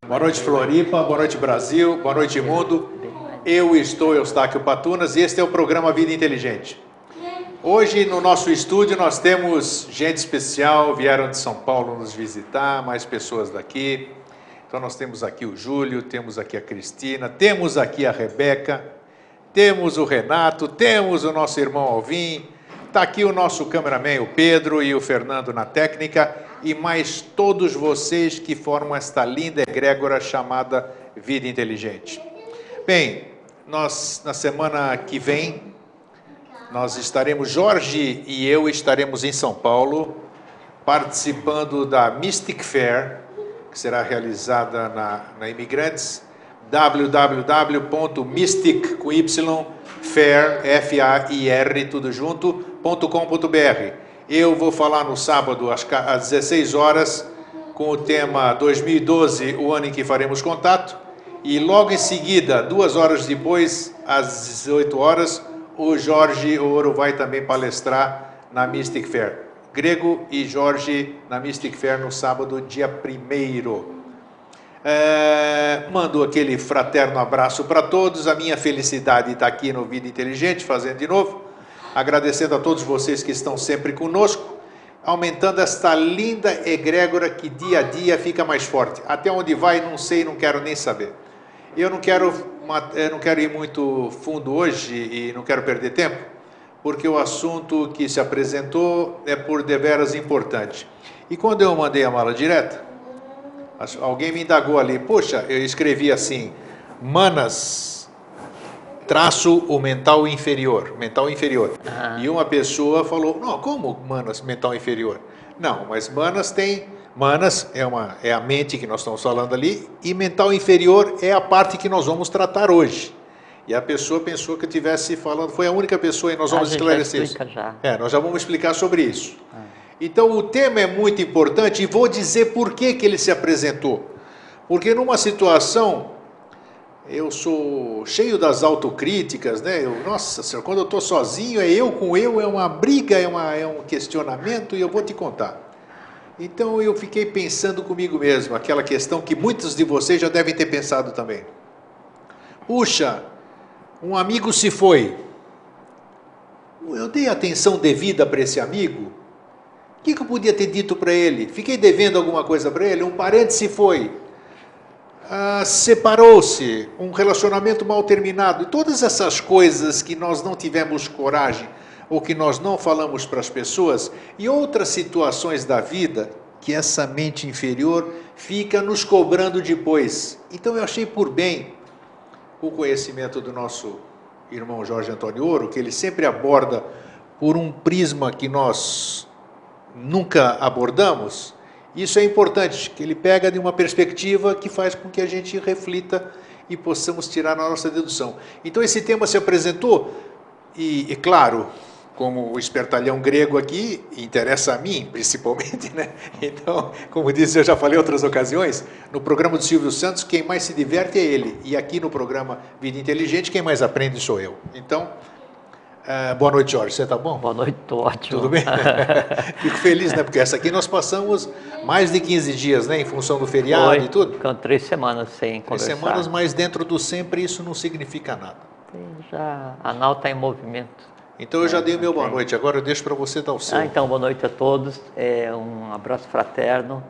Boa noite, Floripa, boa noite, Brasil, boa noite, mundo. Eu estou Eustáquio Patunas e este é o programa Vida Inteligente. Hoje no nosso estúdio nós temos gente especial, vieram de São Paulo nos visitar, mais pessoas daqui. Então nós temos aqui o Júlio, temos aqui a Cristina, temos aqui a Rebeca, temos o Renato, temos o nosso irmão Alvim, está aqui o nosso cameraman, o Pedro, e o Fernando na técnica, e mais todos vocês que formam esta linda egrégora chamada Vida Inteligente. Bem, nós na semana que vem, nós estaremos, Jorge e eu estaremos em São Paulo, participando da Mystic Fair, que será realizada na Imigrantes, www.mystic.com.br, F-A-I-R, tudo junto, .com.br. Eu vou falar no sábado às 16 horas com o tema 2012, o ano em que faremos contato, e logo em seguida, 2 horas depois, às 18 horas, o Jorge Ouro vai também palestrar na Mystic Fair. Grego e Jorge na Mystic Fair no sábado, dia 1º. Mando aquele fraterno abraço para todos. A minha felicidade está aqui no Vida Inteligente, fazendo de novo. Agradecendo a todos vocês que estão sempre conosco, aumentando esta linda egrégora que dia a dia fica mais forte. Até onde vai, não sei, não quero nem saber. Eu não quero ir muito fundo hoje e não quero perder tempo, porque o assunto que se apresentou é por deveras importante. E quando eu mandei a mala direta, alguém me indagou ali, poxa, eu escrevi assim, Manas, traço o mental inferior. E uma pessoa falou, não, como Manas, mental inferior? Não, mas Manas é a mente que nós estamos falando ali, e mental inferior é a parte que nós vamos tratar hoje. E a pessoa pensou que eu estivesse falando, foi a única pessoa, e nós vamos esclarecer isso. Nós já vamos explicar sobre isso. Então o tema é muito importante e vou dizer por que ele se apresentou. Porque numa situação, eu sou cheio das autocríticas, né? Nossa senhora, quando eu estou sozinho, é eu com eu, é uma briga, é um questionamento, e eu vou te contar. Então eu fiquei pensando comigo mesmo, aquela questão que muitos de vocês já devem ter pensado também. Puxa, um amigo se foi. Eu dei atenção devida para esse amigo? O que eu podia ter dito para ele? Fiquei devendo alguma coisa para ele? Um parente se foi. Separou-se, um relacionamento mal terminado. E todas essas coisas que nós não tivemos coragem ou que nós não falamos para as pessoas, e outras situações da vida que essa mente inferior fica nos cobrando depois. Então eu achei por bem o conhecimento do nosso irmão Jorge Antônio Ouro, que ele sempre aborda por um prisma que nós nunca abordamos. Isso é importante, que ele pega de uma perspectiva que faz com que a gente reflita e possamos tirar a nossa dedução. Então esse tema se apresentou e claro, como o espertalhão grego aqui, interessa a mim, principalmente, né? Então, como disse, eu já falei em outras ocasiões, no programa do Silvio Santos, quem mais se diverte é ele. E aqui no programa Vida Inteligente, quem mais aprende sou eu. Então, boa noite, Jorge. Você está bom? Boa noite, estou ótimo. Tudo bem? Fico feliz, né? Porque essa aqui nós passamos mais de 15 dias, né? Em função do feriado e tudo. Ficam 3 semanas sem conversar. 3 semanas, mas dentro do sempre isso não significa nada. A nau está em movimento. Então eu já dei o meu boa noite, agora eu deixo para você dar o seu. Então, boa noite a todos, um abraço fraterno.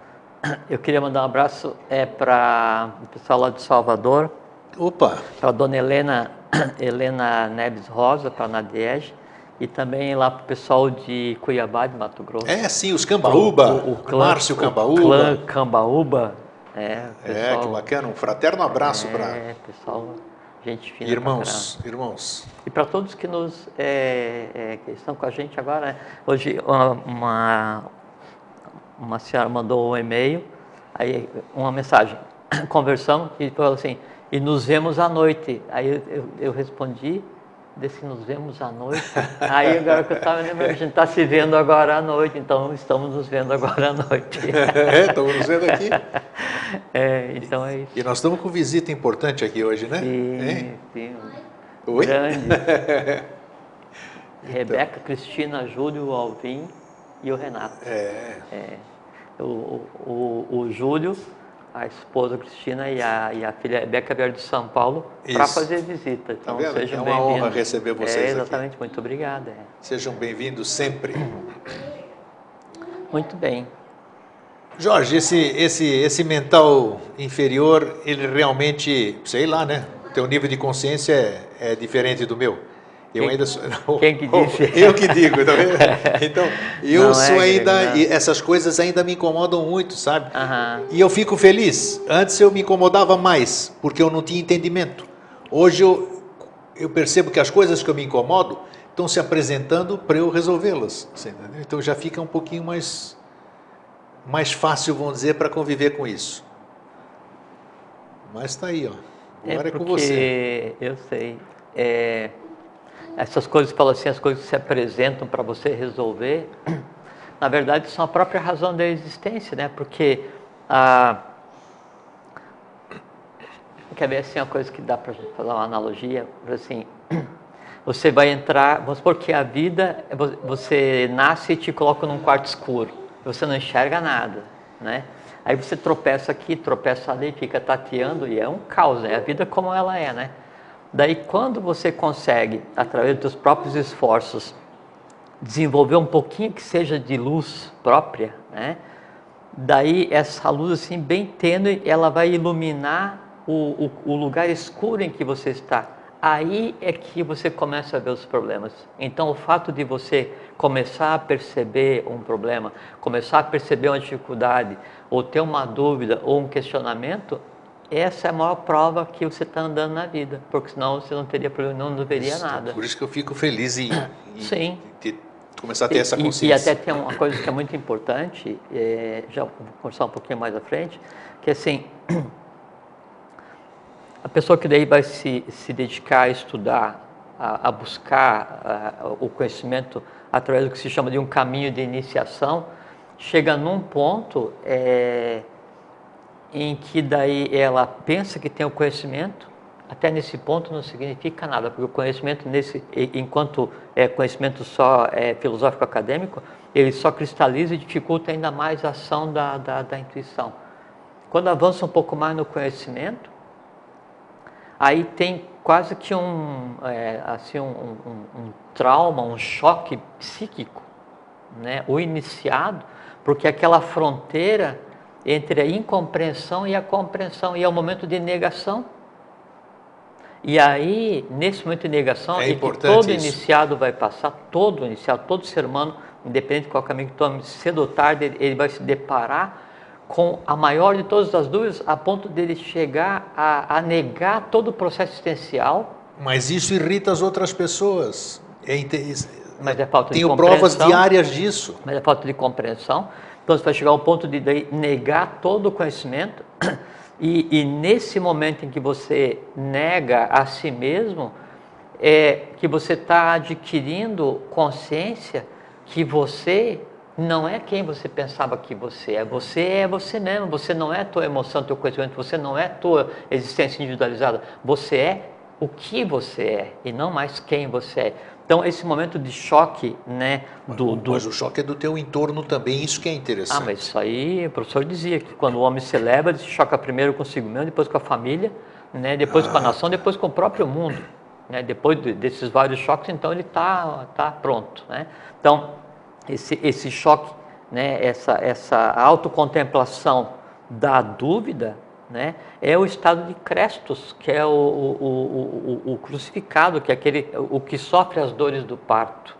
Eu queria mandar um abraço para o pessoal lá de Salvador. Opa! Para a dona Helena Neves Rosa, para a Nadiege, e também lá para o pessoal de Cuiabá, de Mato Grosso. Sim, os Cambaúba, o Márcio Cambaúba. O clã Cambaúba. Pessoal, que bacana, um fraterno abraço para... pessoal... Gente fina, irmãos. E para todos que que estão com a gente agora, né? Hoje uma senhora mandou um e-mail, aí uma mensagem, conversamos, e falou assim, e nos vemos à noite. Aí eu respondi, desse nos vemos à noite. Aí agora que eu estava lembrando, a gente está se vendo agora à noite, então estamos nos vendo agora à noite. Estamos nos vendo aqui. Então é isso. E nós estamos com visita importante aqui hoje, né? Sim. Oi? Grande. Rebeca, Cristina, Júlio, Alvim e o Renato. O Júlio, a esposa Cristina e a filha Rebeca vieram de São Paulo para fazer visita. Então, tá sejam é bem-vindos. uma honra receber vocês exatamente, aqui. muito obrigado. Sejam bem-vindos sempre. Muito bem. Jorge, esse mental inferior, ele realmente, sei lá, né? O teu nível de consciência é diferente do meu. Eu ainda sou, quem que disse? Eu que digo, tá vendo? Então, eu não sou ainda, grego, essas coisas ainda me incomodam muito, sabe? Uhum. E eu fico feliz. Antes eu me incomodava mais, porque eu não tinha entendimento. Hoje eu percebo que as coisas que eu me incomodo estão se apresentando para eu resolvê-las. Então já fica um pouquinho mais fácil, vamos dizer, para conviver com isso. Mas está aí, ó. Agora é com você. Eu sei. Essas coisas, falo assim, as coisas que se apresentam para você resolver, na verdade são a própria razão da existência, né? Porque quer ver assim, uma coisa que dá para fazer uma analogia, assim, você vai entrar, vamos supor que a vida, você nasce e te coloca num quarto escuro, você não enxerga nada, né? Aí você tropeça aqui, tropeça ali, fica tateando e é um caos, né? A vida como ela é, né? Daí quando você consegue, através dos próprios esforços, desenvolver um pouquinho que seja de luz própria, né? Daí essa luz assim bem tênue, ela vai iluminar o lugar escuro em que você está. Aí é que você começa a ver os problemas. Então o fato de você começar a perceber um problema, começar a perceber uma dificuldade, ou ter uma dúvida, ou um questionamento, essa é a maior prova que você está andando na vida, porque senão você não teria problema, não veria nada. Por isso que eu fico feliz em começar a ter essa consciência. E até tem uma coisa que é muito importante, já vou conversar um pouquinho mais à frente, que assim, a pessoa que daí vai se dedicar a estudar, a buscar o conhecimento através do que se chama de um caminho de iniciação, chega num ponto em que daí ela pensa que tem o conhecimento, até nesse ponto não significa nada, porque o conhecimento, enquanto é conhecimento só filosófico acadêmico, ele só cristaliza e dificulta ainda mais a ação da intuição. Quando avança um pouco mais no conhecimento, aí tem quase que um trauma, um choque psíquico, né? O iniciado, porque aquela fronteira entre a incompreensão e a compreensão, e é o momento de negação. E aí, nesse momento de negação, é que todo iniciado vai passar, todo iniciado, todo ser humano, independente de qual caminho que tome, cedo ou tarde, ele vai se deparar com a maior de todas as dúvidas, a ponto de ele chegar a negar todo o processo existencial. Mas isso irrita as outras pessoas. Mas é falta de compreensão. Tenho provas diárias disso. Mas é falta de compreensão. Então você vai chegar ao ponto de negar todo o conhecimento. E nesse momento em que você nega a si mesmo, é que você está adquirindo consciência que você não é quem você pensava que você é você mesmo, você não é a tua emoção, teu conhecimento, você não é a tua existência individualizada, você é o que você é e não mais quem você é. Então esse momento de choque, né, mas o choque é do teu entorno também, isso que é interessante. Mas isso aí, o professor dizia que quando o homem se eleva, ele se choca primeiro consigo mesmo, depois com a família, né, depois com a nação, depois com o próprio mundo, né, depois desses vários choques, então ele tá pronto, né? Então esse choque, né, essa autocontemplação da dúvida, né, é o estado de Crestos, que é o crucificado, que é o que sofre as dores do parto.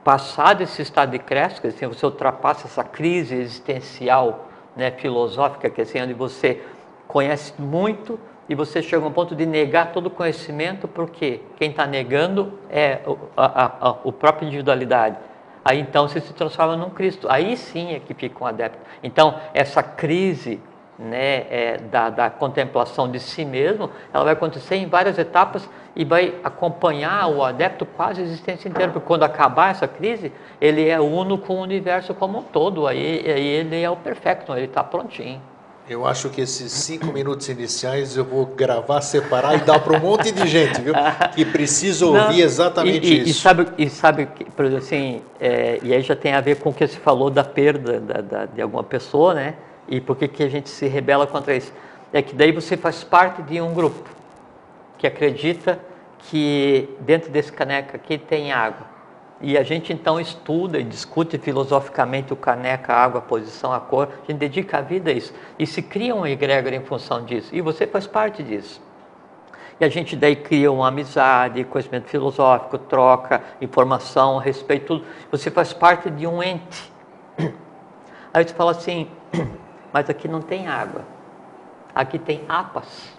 Passado esse estado de Crestos, que assim, você ultrapassa essa crise existencial, né, filosófica, que assim, onde você conhece muito e você chega a um ponto de negar todo o conhecimento, porque quem está negando é a própria individualidade. Aí então você se transforma num Cristo, aí sim é que fica um adepto. Então essa crise, né, da contemplação de si mesmo, ela vai acontecer em várias etapas e vai acompanhar o adepto quase a existência inteira, porque quando acabar essa crise, ele é uno com o universo como um todo, aí ele é o perfecto, ele está prontinho. Eu acho que esses 5 minutos iniciais eu vou gravar, separar e dar para um monte de gente, viu? Que precisa ouvir exatamente isso. E sabe, por exemplo, assim, e aí já tem a ver com o que você falou da perda de alguma pessoa, né? E por que a gente se rebela contra isso? É que daí você faz parte de um grupo que acredita que dentro desse caneca aqui tem água. E a gente então estuda e discute filosoficamente o caneca, a água, a posição, a cor. A gente dedica a vida a isso. E se cria uma egrégora em função disso. E você faz parte disso. E a gente daí cria uma amizade, conhecimento filosófico, troca, informação, respeito, tudo. Você faz parte de um ente. Aí você fala assim, mas aqui não tem água. Aqui tem apas.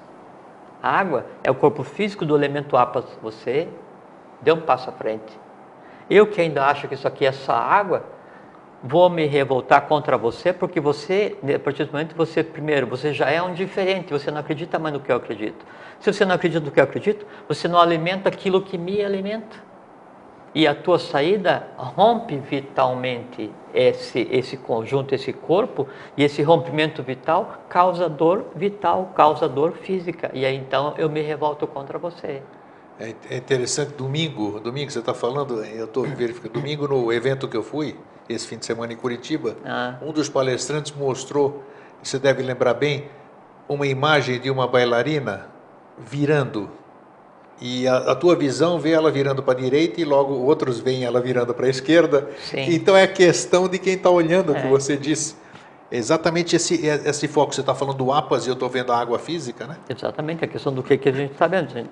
A água é o corpo físico do elemento apas. Você deu um passo à frente. Eu que ainda acho que isso aqui é só água, vou me revoltar contra você, porque você, a partir do momento que você, primeiro, você já é um diferente, você não acredita mais no que eu acredito. Se você não acredita no que eu acredito, você não alimenta aquilo que me alimenta. E a tua saída rompe vitalmente esse conjunto, esse corpo, e esse rompimento vital causa dor vital, causa dor física. E aí então eu me revolto contra você. É interessante, domingo você está falando, eu estou verificando, domingo no evento que eu fui, esse fim de semana em Curitiba, um dos palestrantes mostrou, você deve lembrar bem, uma imagem de uma bailarina virando, e a tua visão vê ela virando para a direita e logo outros veem ela virando para a esquerda. Sim. Então é a questão de quem está olhando o que você disse. Exatamente esse foco, você está falando do apas e eu estou vendo a água física, né? Exatamente, a questão do que a gente está vendo.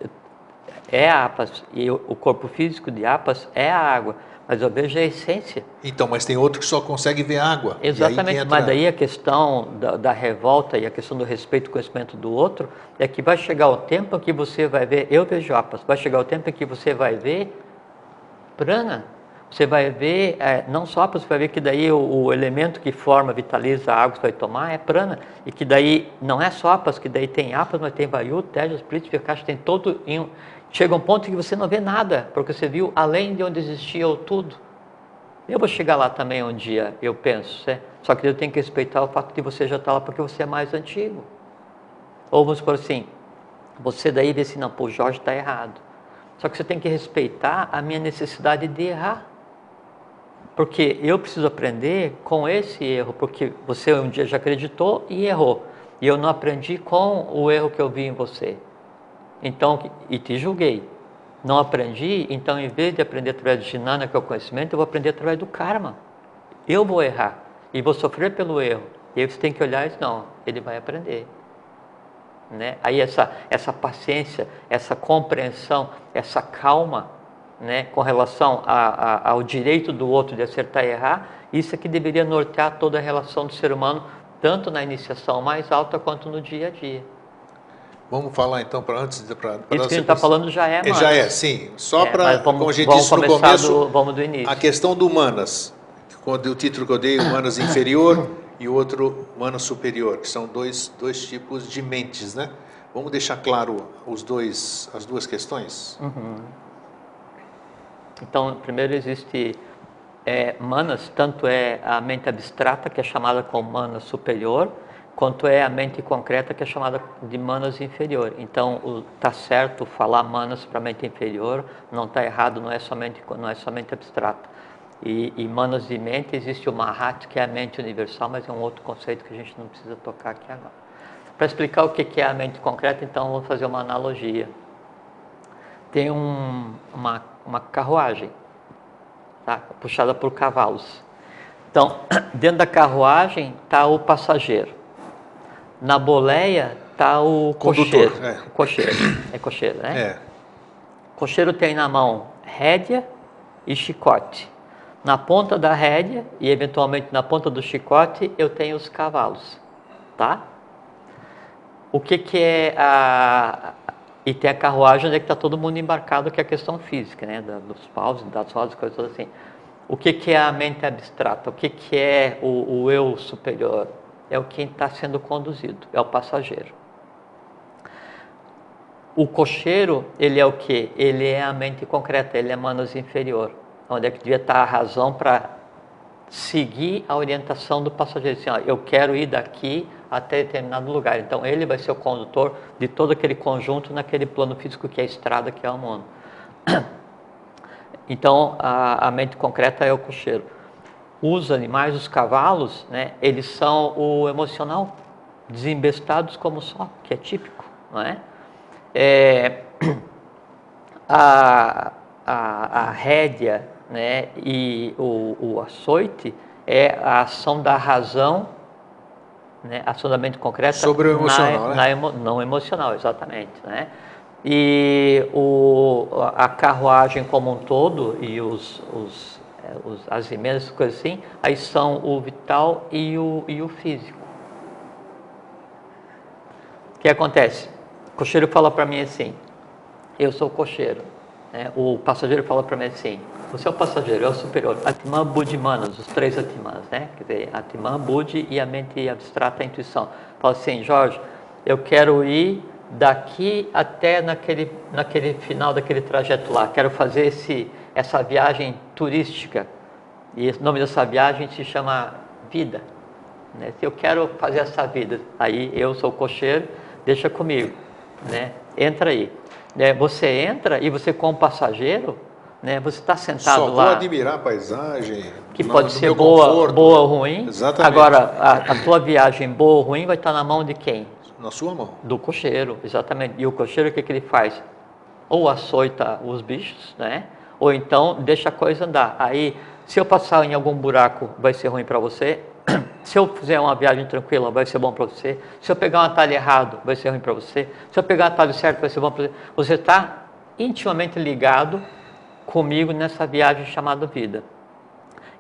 É a apas, e o corpo físico de apas é a água, mas eu vejo a essência. Então, mas tem outro que só consegue ver água. Exatamente, entra... mas daí a questão da revolta e a questão do respeito e conhecimento do outro é que vai chegar o tempo que você vai ver, eu vejo apas, vai chegar o tempo que você vai ver prana, você vai ver, não só apas, você vai ver que daí o elemento que forma, vitaliza a água que você vai tomar é prana, e que daí não é só apas, que daí tem apas, mas tem vayu, tejas, prit, vikash, tem todo... Chega um ponto que você não vê nada, porque você viu além de onde existia o tudo. Eu vou chegar lá também um dia, eu penso, só que eu tenho que respeitar o fato de você já estar lá porque você é mais antigo. Ou vamos supor assim, você daí vê assim, não, pô, o Jorge está errado. Só que você tem que respeitar a minha necessidade de errar. Porque eu preciso aprender com esse erro, porque você um dia já acreditou e errou. E eu não aprendi com o erro que eu vi em você. Então, e te julguei. Não aprendi, então em vez de aprender através do Jnana, que é o conhecimento, eu vou aprender através do karma. Eu vou errar e vou sofrer pelo erro. E aí você tem que olhar e dizer, não, ele vai aprender. Né? Aí essa paciência, essa compreensão, essa calma, né, com relação ao direito do outro de acertar e errar, isso é que deveria nortear toda a relação do ser humano, tanto na iniciação mais alta quanto no dia a dia. Vamos falar então, isso que a gente está falando já é Manas. Já é, sim. Só para, como a gente vamos disse no começo, vamos do início. A questão do Manas, o título que eu dei, o Manas inferior e o outro Manas superior, que são dois tipos de mentes, né? Vamos deixar claro as duas questões? Então, primeiro existe Manas, tanto é a mente abstrata, que é chamada como Manas superior, quanto é a mente concreta, que é chamada de Manas inferior. Então, está certo falar Manas para a mente inferior, não está errado, não é somente abstrata. E Manas de mente, existe o Mahat, que é a mente universal, mas é um outro conceito que a gente não precisa tocar aqui agora. Para explicar o que é a mente concreta, então, vou fazer uma analogia. Tem uma carruagem, tá? Puxada por cavalos. Então, dentro da carruagem está o passageiro. Na boleia está o cocheiro. Cocheiro, né? Cocheiro tem na mão rédea e chicote. Na ponta da rédea e eventualmente na ponta do chicote eu tenho os cavalos, tá? O que é e tem a carruagem onde é que está todo mundo embarcado, que é a questão física, né? Dos paus, das rodas, coisas assim. O que é a mente abstrata? O que é o eu superior? É o que está sendo conduzido, é o passageiro. O cocheiro, ele é o quê? Ele é a mente concreta, ele é Manas inferior. Onde é que devia estar a razão para seguir a orientação do passageiro. Assim, ó, eu quero ir daqui até determinado lugar. Então, ele vai ser o condutor de todo aquele conjunto naquele plano físico que é a estrada, que é o mundo. Então, a mente concreta é o cocheiro. os animais, os cavalos, né, eles são o emocional, desembestados como só, que é típico, não é? A rédea, né, e o açoite é a ação da razão, né, ação da mente concreta sobre o emocional, né? não emocional, exatamente, né? E a carruagem como um todo e as emendas, coisas assim, aí são o vital e o físico. O que acontece? O cocheiro fala para mim assim, eu sou o cocheiro, né? O passageiro fala para mim assim, você é o passageiro, é o superior. Atman, Buddhi, Manas, os três Atmans, né? Quer dizer, Atman, Buddhi e a mente abstrata, a intuição. Fala assim, Jorge, eu quero ir daqui até naquele final daquele trajeto lá. Quero fazer essa viagem turística. E o nome dessa viagem se chama vida, né? Se eu quero fazer essa vida, aí eu sou o cocheiro, deixa comigo, né? Entra aí. Né? Você entra e você como passageiro, né? Você está sentado Só lá. vou admirar a paisagem. Que pode ser meu boa, conforto. boa ou ruim. Exatamente. Agora, a tua viagem boa ou ruim vai estar na mão de quem? Na sua mão. Do cocheiro, exatamente. E o cocheiro, o que ele faz? Ou açoita os bichos, né? Ou então deixa a coisa andar. Aí, se eu passar em algum buraco, vai ser ruim para você. Se eu fizer uma viagem tranquila, vai ser bom para você. Se eu pegar um atalho errado, vai ser ruim para você. Se eu pegar um atalho certo, vai ser bom para você. Você está intimamente ligado comigo nessa viagem chamada vida.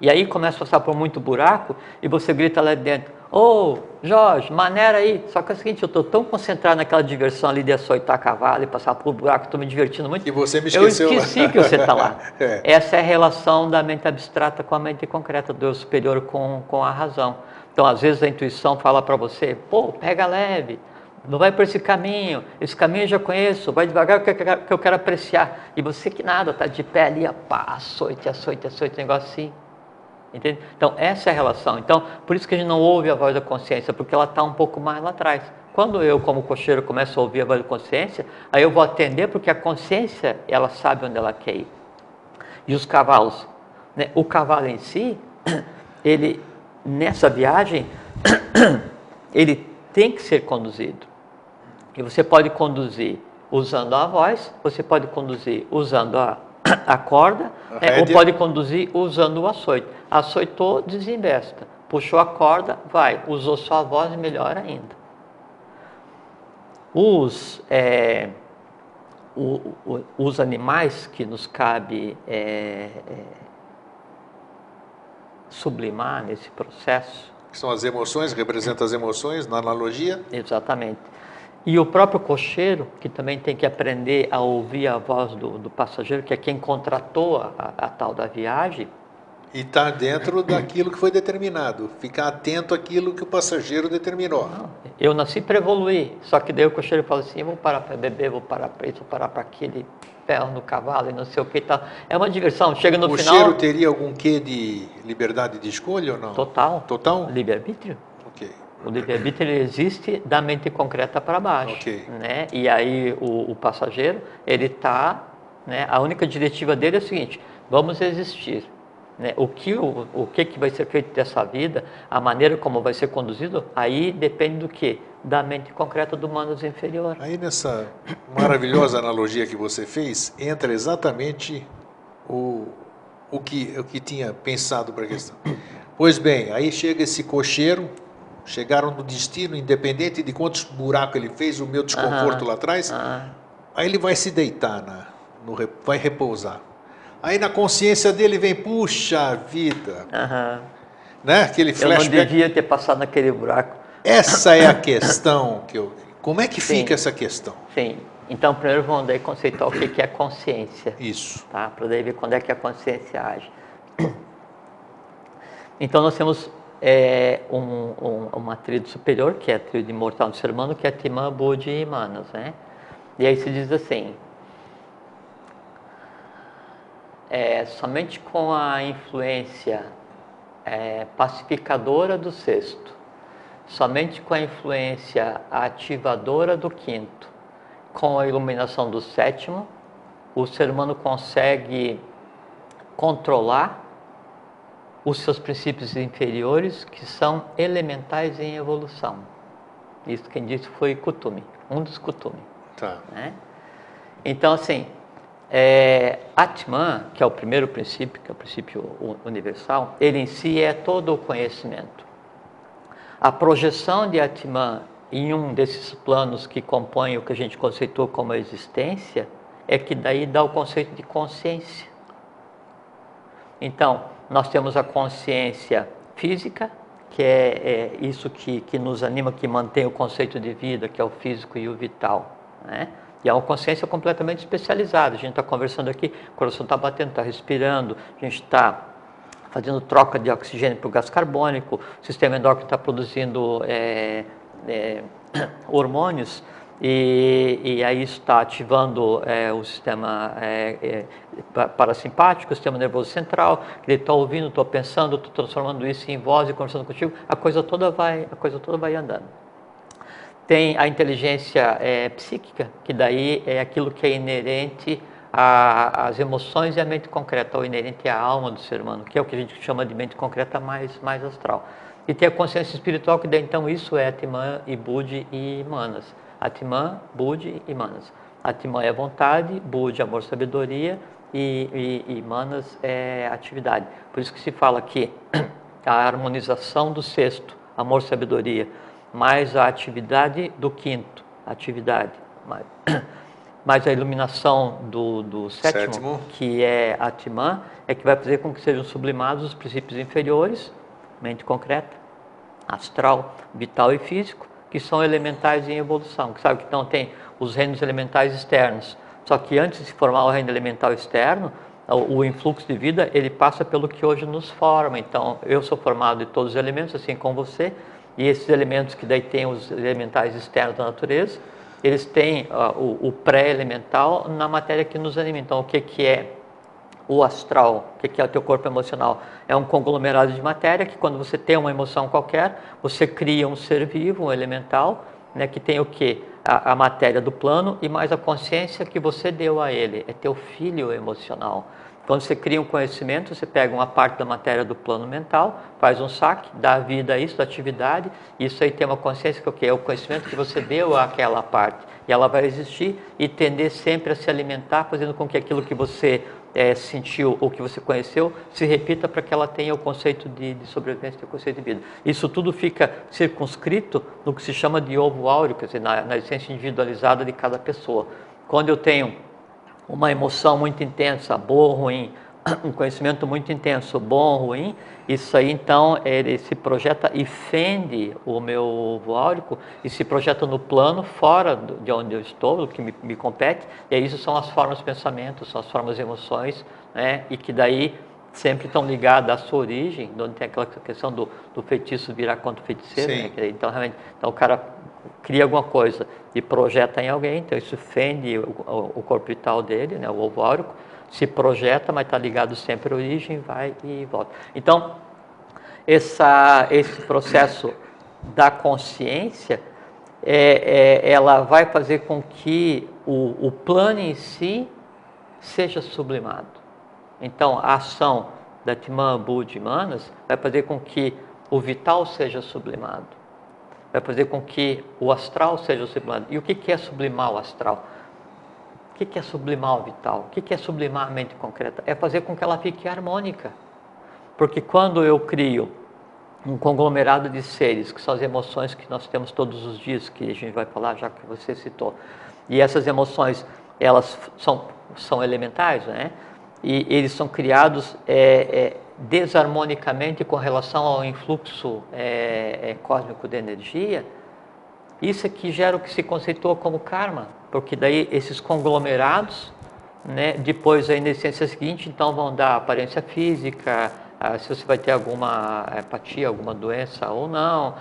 E aí começa a passar por muito buraco e você grita lá dentro, ô Jorge, maneira aí. Só que é o seguinte, eu estou tão concentrado naquela diversão ali de açoitar cavalo e passar por buraco, estou me divertindo muito. Que você me esqueceu. Eu esqueci que você está lá. É. Essa é a relação da mente abstrata com a mente concreta, do eu superior com a razão. Então, às vezes a intuição fala para você, pô, pega leve, não vai por esse caminho eu já conheço, vai devagar que eu quero apreciar. E você que nada, está de pé ali, pá, açoite, negócio assim. Entende? Então, essa é a relação. Então, por isso que a gente não ouve a voz da consciência, porque ela está um pouco mais lá atrás. Quando eu, como cocheiro, começo a ouvir a voz da consciência, aí eu vou atender, porque a consciência, ela sabe onde ela quer ir. E os cavalos? Né? O cavalo em si, ele, nessa viagem, ele tem que ser conduzido. E você pode conduzir usando a voz, você pode conduzir usando a corda, né? Ou pode conduzir usando o açoite. Açoitou, desembesta. Puxou a corda, vai. Usou só a voz, melhor ainda. Os animais que nos cabe sublimar nesse processo. Que são as emoções, representam as emoções na analogia. Exatamente. E o próprio cocheiro, que também tem que aprender a ouvir a voz do passageiro, que é quem contratou a tal da viagem. E está dentro daquilo que foi determinado. Ficar atento àquilo que o passageiro determinou. Não, eu nasci para evoluir, só que daí o cocheiro fala assim, eu vou parar para beber, vou parar para isso, vou parar para aquele ferro no cavalo e não sei o que e tal. É uma diversão, chega no final... O cocheiro teria algum quê de liberdade de escolha ou não? Total. Total? Livre-arbítrio. Ok. O livre-arbítrio existe da mente concreta para baixo. Okay. Né? E aí o passageiro, ele está... Né? A única diretiva dele é o seguinte, vamos existir. Né? O que vai ser feito dessa vida, a maneira como vai ser conduzido, aí depende do quê? Da mente concreta do Manas inferior. Aí nessa maravilhosa analogia que você fez, entra exatamente o que tinha pensado para a questão. Pois bem, aí chega esse cocheiro, chegaram no destino, independente de quantos buracos ele fez, o meu desconforto lá atrás, aí ele vai se deitar, vai repousar. Aí na consciência dele vem, puxa vida, né? Aquele flashback. Eu não devia ter passado naquele buraco. Essa é a questão como é que fica essa questão? Sim. Então, primeiro vamos daí conceituar o que é consciência. Isso. Tá? Para daí ver quando é que a consciência age. Então, nós temos uma tríade superior, que é a tríade imortal do ser humano, que é Atman, Buddhi e Manas, né? E aí se diz assim, somente com a influência pacificadora do sexto, somente com a influência ativadora do quinto, com a iluminação do sétimo, o ser humano consegue controlar os seus princípios inferiores, que são elementais em evolução. Isso quem disse foi Kuthumi, um dos Kuthumi. Tá. Né? Então, assim, Atman, que é o primeiro princípio, que é o princípio universal, ele em si é todo o conhecimento. A projeção de Atman em um desses planos que compõem o que a gente conceitua como a existência, é que daí dá o conceito de consciência. Então, nós temos a consciência física, que é isso que nos anima, que mantém o conceito de vida, que é o físico e o vital, né? E é uma consciência completamente especializada. A gente está conversando aqui, o coração está batendo, está respirando, a gente está fazendo troca de oxigênio para o gás carbônico, o sistema endócrino está produzindo hormônios, e aí isso está ativando o sistema parasimpático, o sistema nervoso central. Ele está ouvindo, estou pensando, estou transformando isso em voz e conversando contigo, a coisa toda vai andando. Tem a inteligência psíquica, que daí é aquilo que é inerente às emoções e à mente concreta, ou inerente à alma do ser humano, que é o que a gente chama de mente concreta mais astral. E tem a consciência espiritual, que daí então isso é Atman e Buddhi e Manas. Atman, Buddhi e Manas. Atman é vontade, Buddhi é amor, sabedoria, e Manas é atividade. Por isso que se fala que a harmonização do sexto, amor, sabedoria, mais a atividade do quinto, mais a iluminação do sétimo, que é Atman, é que vai fazer com que sejam sublimados os princípios inferiores, mente concreta, astral, vital e físico, que são elementais em evolução. Que sabe que então tem os reinos elementais externos. Só que antes de se formar o reino elemental externo, o influxo de vida, ele passa pelo que hoje nos forma. Então, eu sou formado de todos os elementos, assim como você, e esses elementos que daí tem os elementais externos da natureza, eles têm o pré-elemental na matéria que nos anima. Então, o que é o astral? O que é o teu corpo emocional? É um conglomerado de matéria que, quando você tem uma emoção qualquer, você cria um ser vivo, um elemental, né, que tem o quê? A matéria do plano e mais a consciência que você deu a ele. É teu filho emocional. Quando você cria um conhecimento, você pega uma parte da matéria do plano mental, faz um saque, dá vida a isso, da atividade, isso aí tem uma consciência que é o quê? É o conhecimento que você deu àquela parte. E ela vai existir e tender sempre a se alimentar, fazendo com que aquilo que você sentiu ou que você conheceu se repita, para que ela tenha o conceito de sobrevivência e o conceito de vida. Isso tudo fica circunscrito no que se chama de ovo áureo, quer dizer, na essência individualizada de cada pessoa. Quando eu tenho uma emoção muito intensa, boa ou ruim, um conhecimento muito intenso, bom ou ruim, isso aí então ele se projeta e fende o meu ovo áurico e se projeta no plano fora de onde eu estou, do que me compete, e aí isso são as formas de pensamento, são as formas de emoções, né? E que daí sempre estão ligadas à sua origem, onde tem aquela questão do feitiço virar contra o feiticeiro, né? Então, realmente, então o cara cria alguma coisa e projeta em alguém, então isso fende o corpo vital dele, né, o ovo áurico, se projeta, mas está ligado sempre à origem, vai e volta. Então, esse processo da consciência, ela vai fazer com que o plano em si seja sublimado. Então, a ação da Atman, Buddhi e Manas vai fazer com que o vital seja sublimado. Vai fazer com que o astral seja sublimado. E o que é sublimar o astral? O que é sublimar o vital? O que é sublimar a mente concreta? É fazer com que ela fique harmônica. Porque quando eu crio um conglomerado de seres, que são as emoções que nós temos todos os dias, que a gente vai falar já que você citou, e essas emoções, elas são elementais, né? E eles são criados desarmonicamente com relação ao influxo cósmico de energia. Isso é que gera o que se conceitua como karma, porque daí esses conglomerados, né, depois aí na essência seguinte, então vão dar aparência física, se você vai ter alguma apatia, alguma doença ou não,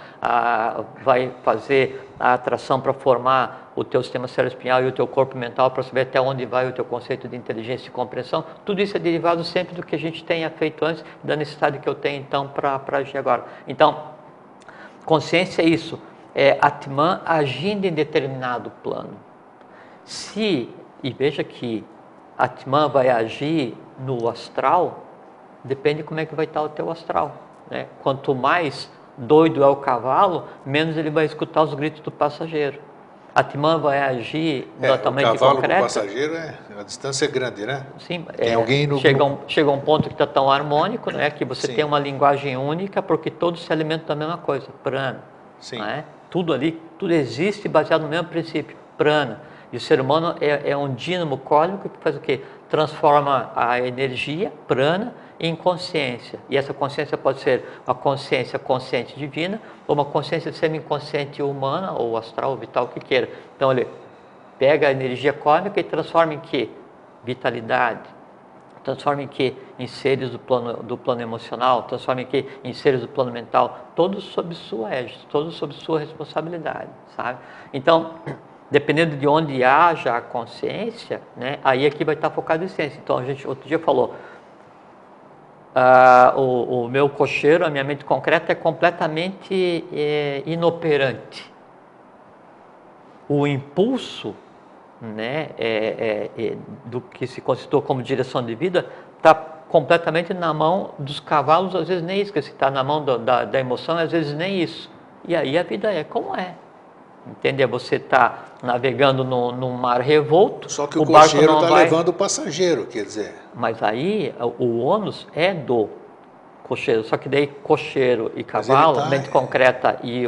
vai fazer a atração para formar o teu sistema cerebroespinhal e o teu corpo mental, para saber até onde vai o teu conceito de inteligência e compreensão. Tudo isso é derivado sempre do que a gente tenha feito antes, da necessidade que eu tenho então para agir agora. Então, consciência é isso, é Atman agindo em determinado plano. E veja que Atman vai agir no astral, Depende como é que vai estar o teu astral, né? Quanto mais doido é o cavalo, menos ele vai escutar os gritos do passageiro. A Atman vai agir totalmente o cavalo concreta. com o passageiro, a distância é grande, né? Sim, Tem alguém no chega um ponto que está tão harmônico, né, que você Sim. tem uma linguagem única, porque todos se alimentam da mesma coisa, prana. Sim. Né? Tudo ali, tudo existe baseado no mesmo princípio, prana. E o ser humano é um dínamo cósmico que faz o quê? Transforma a energia, prana, em consciência. E essa consciência pode ser uma consciência consciente divina ou uma consciência semi-inconsciente humana ou astral, vital, o que queira. Então ele pega a energia cósmica e transforma em quê? Vitalidade. Transforma em quê? Em seres do plano emocional, transforma em quê? Em seres do plano mental, todos sob sua égide, todos sob sua responsabilidade, sabe? Então, dependendo de onde haja a consciência, né, aí aqui vai estar focado em ciência. Então, a gente outro dia falou, o meu cocheiro, a minha mente concreta é completamente inoperante. O impulso, né, do que se considerou como direção de vida está completamente na mão dos cavalos, às vezes nem isso, que está na mão da emoção, às vezes nem isso. E aí a vida é como é. Entendeu? Você está navegando num mar revolto. Só que o cocheiro está levando o passageiro, quer dizer. Mas aí o ônus é do cocheiro. Só que daí cocheiro e cavalo, mente concreta e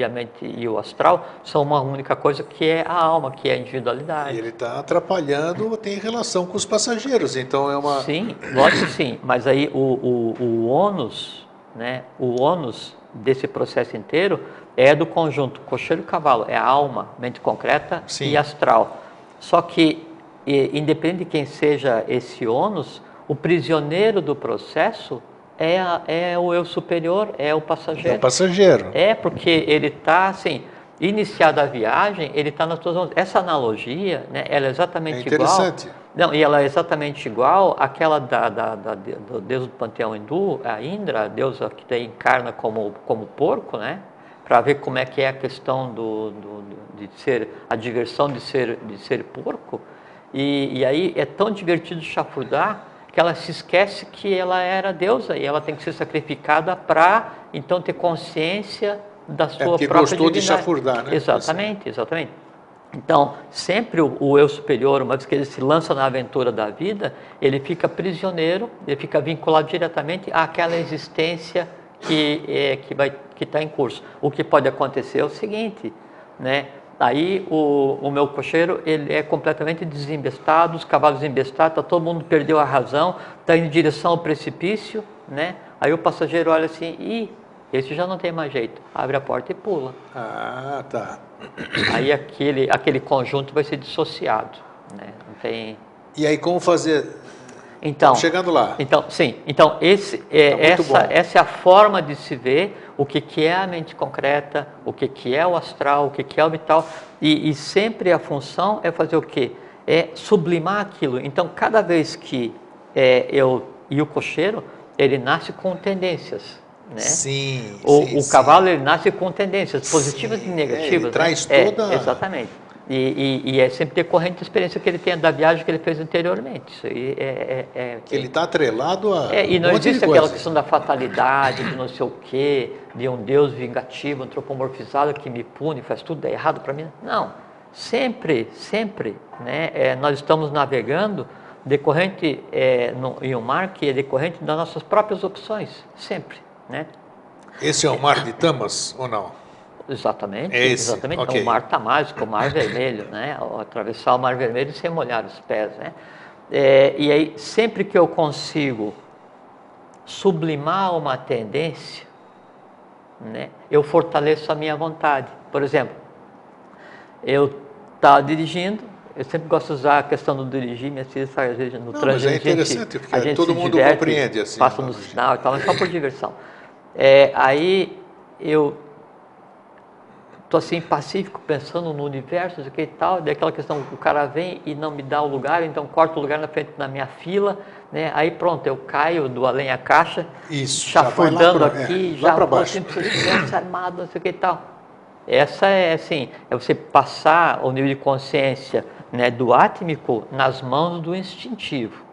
a mente e o astral são uma única coisa, que é a alma, que é a individualidade. E ele está atrapalhando, tem relação com os passageiros, então é uma... Sim, lógico que sim. Mas aí o ônus, né, o ônus desse processo inteiro é do conjunto cocheiro e cavalo, é a alma, mente concreta e astral. Só que, independente de quem seja esse ônus, o prisioneiro do processo é o eu superior, é o passageiro. É o passageiro. É, porque ele está, assim, iniciada a viagem, ele está nas suas mãos. Essa analogia, né, ela é exatamente interessante. igual... Não, e ela é exatamente igual àquela do deus do panteão hindu, a Indra, a deusa que daí encarna como porco, né? Para ver como é que é a questão de ser, a diversão de ser porco. E aí é tão divertido chafurdar que ela se esquece que ela era deusa e ela tem que ser sacrificada para então ter consciência da sua própria gostou divindade. De chafurdar, né? Exatamente, exatamente. Então, sempre o eu superior, uma vez que ele se lança na aventura da vida, ele fica prisioneiro, ele fica vinculado diretamente àquela existência que está em curso. O que pode acontecer é o seguinte, né? Aí o meu cocheiro, ele é completamente desembestado, os cavalos embestados, todo mundo perdeu a razão, está em direção ao precipício, né? Aí o passageiro olha assim, esse já não tem mais jeito, abre a porta e pula. Ah, tá. Aí aquele conjunto vai ser dissociado, né? Não tem... E aí como fazer? Então, chegando lá. Então, sim. Então, essa é a forma de se ver o que é a mente concreta, o que é o astral, o que é o vital. E sempre a função é fazer o quê? É sublimar aquilo. Então, cada vez que e o cocheiro, ele nasce com tendências. Né? Sim, o cavalo, ele nasce com tendências positivas e negativas. Ele traz toda... Exatamente. E é sempre decorrente da experiência que ele tem da viagem que ele fez anteriormente. Isso aí ele está atrelado a e não existe aquela questão da fatalidade, de não sei o quê, de um Deus vingativo, antropomorfizado que me pune, faz tudo errado para mim. Não. Sempre, né, nós estamos navegando decorrente em um mar que é decorrente das nossas próprias opções. Sempre. Né? Esse é o mar de Tamas ou não? Exatamente, exatamente. Okay. Então, o mar Tamásico, o mar vermelho, né? Atravessar o mar vermelho sem molhar os pés, né? E aí, sempre que eu consigo sublimar uma tendência, né, eu fortaleço a minha vontade. Por exemplo, eu estava dirigindo, eu sempre gosto de usar a questão do dirigir, minha filha às vezes no trânsito. Mas é interessante, porque a gente todo mundo diverte, compreende assim. Passa no sinal e tal, mas só por diversão. Aí eu estou assim, pacífico, pensando no universo, isso aqui e tal, daí aquela questão, o cara vem e não me dá o lugar, então corta o lugar na frente da minha fila, né? Aí pronto, eu caio do além a caixa, chafurdando aqui, já para baixo. Assim, armado, isso aqui e tal. Essa é assim, é você passar o nível de consciência, né, do átmico nas mãos do instintivo,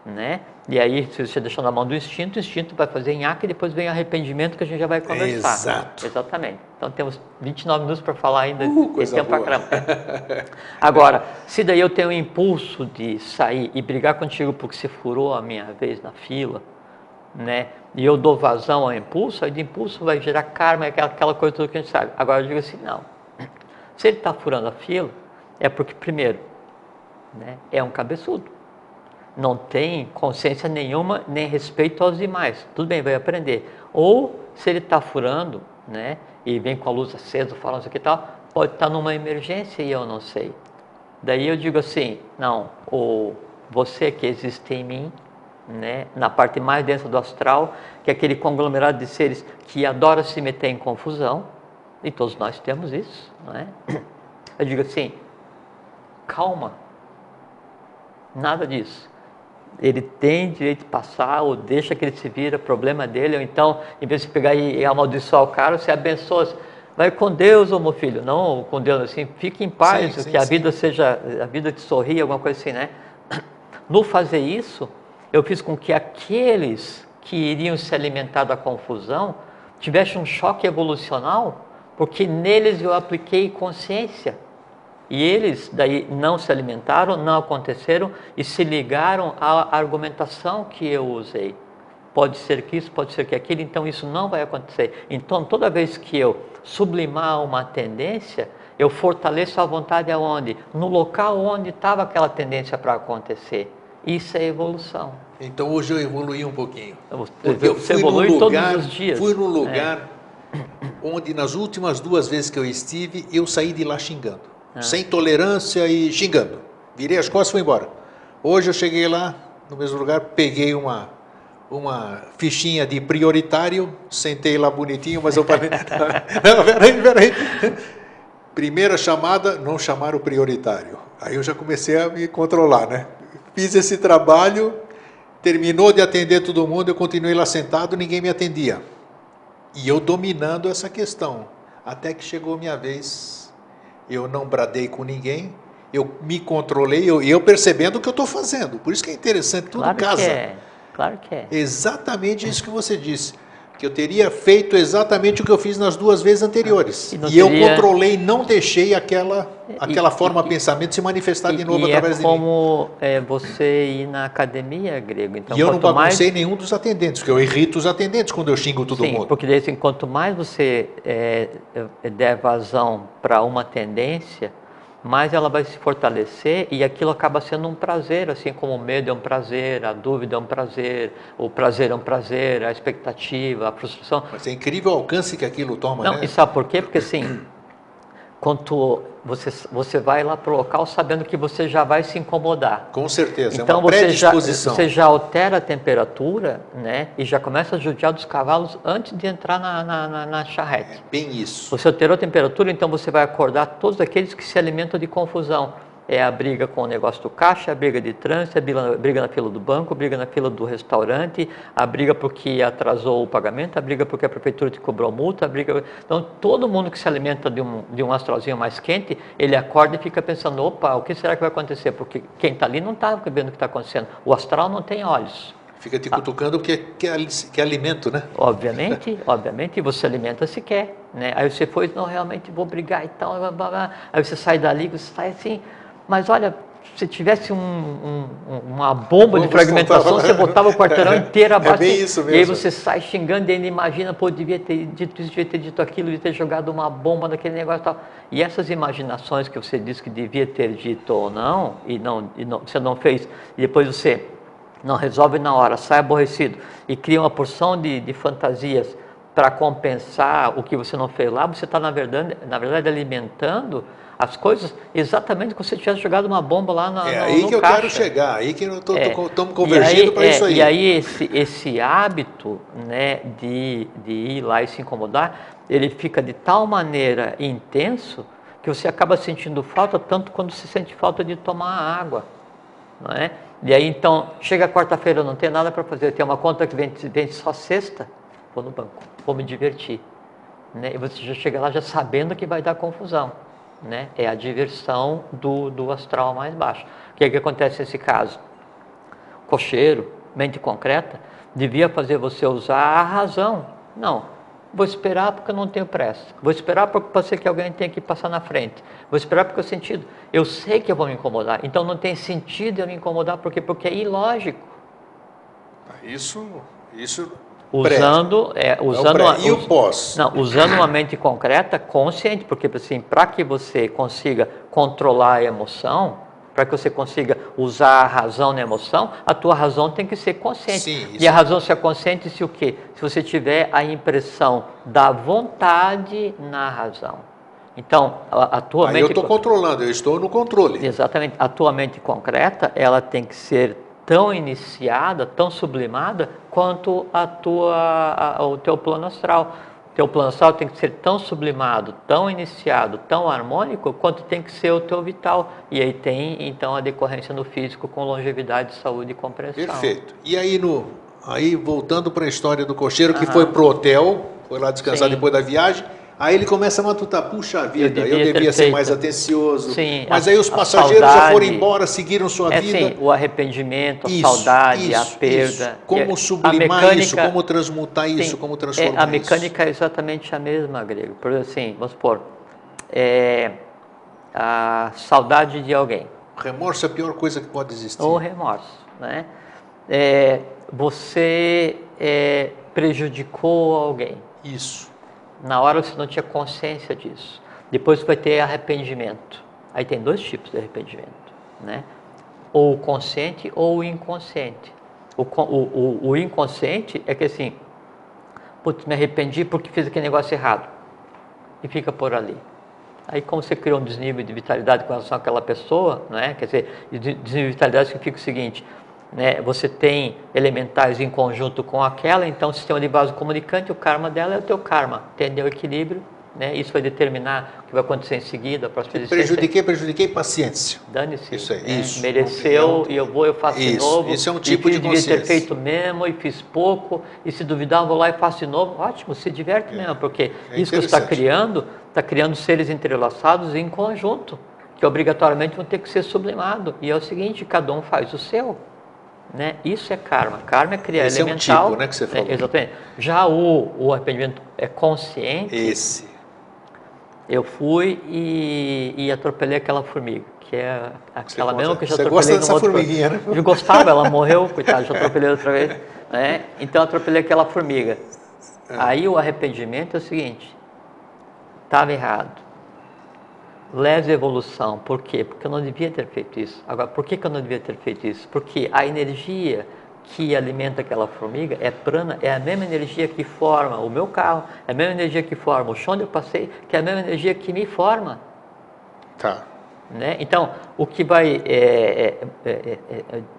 né? E aí, se você deixar na mão do instinto, o instinto vai fazer nhaca e depois vem arrependimento que a gente já vai conversar. Exato. Exatamente. Então temos 29 minutos para falar ainda. Coisa tempo pra boa. caramba. Agora, se daí eu tenho o impulso de sair e brigar contigo porque você furou a minha vez na fila, né? E eu dou vazão ao impulso, aí de impulso vai gerar karma, aquela coisa toda que a gente sabe. Agora eu digo assim, não. Se ele está furando a fila, é porque, primeiro, né, é um cabeçudo. Não tem consciência nenhuma, nem respeito aos demais. Tudo bem, vai aprender. Ou, se ele está furando, né, e vem com a luz acesa, falando isso aqui e tal, pode estar numa emergência e eu não sei. Daí eu digo assim, não, você que existe em mim, né, na parte mais densa do astral, que é aquele conglomerado de seres que adora se meter em confusão, e todos nós temos isso, não é? Eu digo assim, calma, nada disso. Ele tem direito de passar, ou deixa que ele se vira, problema dele, ou então, em vez de pegar e amaldiçoar o cara, você abençoa, vai com Deus, ô meu filho, não com Deus assim, fique em paz, que a vida seja, a vida te sorria, alguma coisa assim, né? No fazer isso, eu fiz com que aqueles que iriam se alimentar da confusão tivessem um choque evolucional, porque neles eu apliquei consciência. E eles daí não se alimentaram, não aconteceram e se ligaram à argumentação que eu usei. Pode ser que isso, pode ser que aquilo, então isso não vai acontecer. Então toda vez que eu sublimar uma tendência, eu fortaleço a vontade aonde? No local onde estava aquela tendência para acontecer. Isso é evolução. Então hoje eu evoluí um pouquinho. Você evolui todos os dias. Fui num lugar onde nas últimas 2 vezes que eu estive, eu saí de lá xingando. Sem tolerância e xingando. Virei as costas e fui embora. Hoje eu cheguei lá, no mesmo lugar, peguei uma fichinha de prioritário, sentei lá bonitinho, mas eu falei, não, peraí. Primeira chamada, não chamaram o prioritário. Aí eu já comecei a me controlar, né? Fiz esse trabalho, terminou de atender todo mundo, eu continuei lá sentado, ninguém me atendia. E eu dominando essa questão. Até que chegou a minha vez, eu não bradei com ninguém, eu me controlei, eu percebendo o que eu estou fazendo. Por isso que é interessante, tudo claro casa. Que é. Claro que é. Exatamente isso que você disse. Que eu teria feito exatamente o que eu fiz nas 2 vezes anteriores. E eu controlei, não deixei aquela forma de pensamento se manifestar de novo através de mim. É como você ir na academia, Grego. Então, e eu não baguncei nenhum dos atendentes, porque eu irrito os atendentes quando eu xingo todo mundo. Porque daí, assim, quanto mais você der vazão para uma tendência, mais ela vai se fortalecer e aquilo acaba sendo um prazer, assim como o medo é um prazer, a dúvida é um prazer, o prazer é um prazer, a expectativa, a frustração. Mas é incrível o alcance que aquilo toma, não, né? E sabe por quê? Porque assim, quando você vai lá para o local sabendo que você já vai se incomodar. Com certeza, então, é uma predisposição. Você já altera a temperatura, né? E já começa a judiar dos cavalos antes de entrar na charrete. É bem isso. Você alterou a temperatura, então você vai acordar todos aqueles que se alimentam de confusão. É a briga com o negócio do caixa, a briga de trânsito, a briga na fila do banco, a briga na fila do restaurante, a briga porque atrasou o pagamento, a briga porque a prefeitura te cobrou multa, a briga... Então, todo mundo que se alimenta de um astralzinho mais quente, ele acorda e fica pensando, opa, o que será que vai acontecer? Porque quem está ali não está vendo o que está acontecendo. O astral não tem olhos. Fica te cutucando porque é alimento, né? Obviamente, você alimenta se quer, né? Aí você foi, não, realmente vou brigar e tal, blá, blá, blá. Aí você sai dali, você sai assim... Mas olha, se tivesse uma bomba de fragmentação, você botava o quarteirão inteiro abaixo. É bem isso mesmo. E aí você sai xingando e ainda imagina, pô, devia ter dito isso, devia ter dito aquilo, devia ter jogado uma bomba naquele negócio e tal. E essas imaginações que você disse que devia ter dito ou não, você não fez, e depois você não resolve na hora, sai aborrecido e cria uma porção de fantasias para compensar o que você não fez lá, você está, na verdade, alimentando as coisas exatamente como se você tivesse jogado uma bomba lá no caixa. É aí que eu quero chegar, aí que estamos convergindo para isso aí. E aí esse hábito, né, de ir lá e se incomodar, ele fica de tal maneira intenso que você acaba sentindo falta tanto quando se sente falta de tomar água, não é? E aí então, chega quarta-feira, eu não tenho nada para fazer, eu tenho uma conta que vem só sexta, vou no banco, vou me divertir, né? E você já chega lá já sabendo que vai dar confusão. Né? É a diversão do astral mais baixo. O que acontece nesse caso? Cocheiro, mente concreta, devia fazer você usar a razão. Não, vou esperar porque eu não tenho pressa. Vou esperar porque pode ser que alguém tenha que passar na frente. Vou esperar porque eu sei que eu vou me incomodar. Então não tem sentido eu me incomodar, porque é ilógico. Isso Usando e o pós? Não, usando uma mente concreta, consciente, porque assim, para que você consiga controlar a emoção, para que você consiga usar a razão na emoção, a tua razão tem que ser consciente. Sim, e a razão ser consciente se o quê? Se você tiver a impressão da vontade na razão. Então, a tua mente... eu estou controlando, eu estou no controle. Exatamente. A tua mente concreta, ela tem que ser tão iniciada, tão sublimada, quanto o teu plano astral. O teu plano astral tem que ser tão sublimado, tão iniciado, tão harmônico, quanto tem que ser o teu vital. E aí tem, então, a decorrência no físico com longevidade, saúde e compreensão. Perfeito. E aí voltando para a história do cocheiro, que foi pro hotel, foi lá descansar depois da viagem, aí ele começa a matutar, puxa vida, eu devia ser mais atencioso. Sim, mas aí os passageiros já foram embora, seguiram sua vida. Sim, o arrependimento, a saudade, a perda. Isso. Como sublimar isso, como transmutar isso, como transformar isso. A mecânica é exatamente a mesma, Grego. Por exemplo, assim, vamos supor, a saudade de alguém. O remorso é a pior coisa que pode existir. O remorso, né? Você prejudicou alguém. Isso. Na hora você não tinha consciência disso. Depois vai ter arrependimento. Aí tem dois tipos de arrependimento, né? Ou o consciente ou o inconsciente. O inconsciente é que assim, putz, me arrependi porque fiz aquele negócio errado. E fica por ali. Aí como você criou um desnível de vitalidade com relação àquela pessoa, né? Quer dizer, desnível de vitalidade significa o seguinte, né? Você tem elementais em conjunto com aquela, então o sistema de base comunicante, o karma dela é o teu karma, entendeu? O equilíbrio, né? Isso vai determinar o que vai acontecer em seguida, a próxima existência. Prejudiquei, paciência. Dane-se. Isso aí. Né? Isso. Mereceu e eu faço de novo. Isso é um tipo de consciência. Devia ter feito mesmo e fiz pouco, e se duvidar eu vou lá e faço de novo. Ótimo, se diverte mesmo, porque isso que você está criando seres entrelaçados em conjunto, que obrigatoriamente vão ter que ser sublimados. E é o seguinte, cada um faz o seu. Né? Isso é karma. Karma é criar elemental. É um tipo, né, que você falou. Exatamente. Já o arrependimento é consciente. Esse. Eu fui e atropelei aquela formiga, que é aquela mesma que eu já atropelei. Você gosta dessa formiguinha, né? Eu gostava, ela morreu, coitada, já atropelei outra vez. Né? Então eu atropelei aquela formiga. Aí o arrependimento é o seguinte, estava errado. Leve a evolução. Por quê? Porque eu não devia ter feito isso. Agora, por que eu não devia ter feito isso? Porque a energia que alimenta aquela formiga é prana, é a mesma energia que forma o meu carro, é a mesma energia que forma o chão onde eu passei, que é a mesma energia que me forma. Tá. Né? Então, o que vai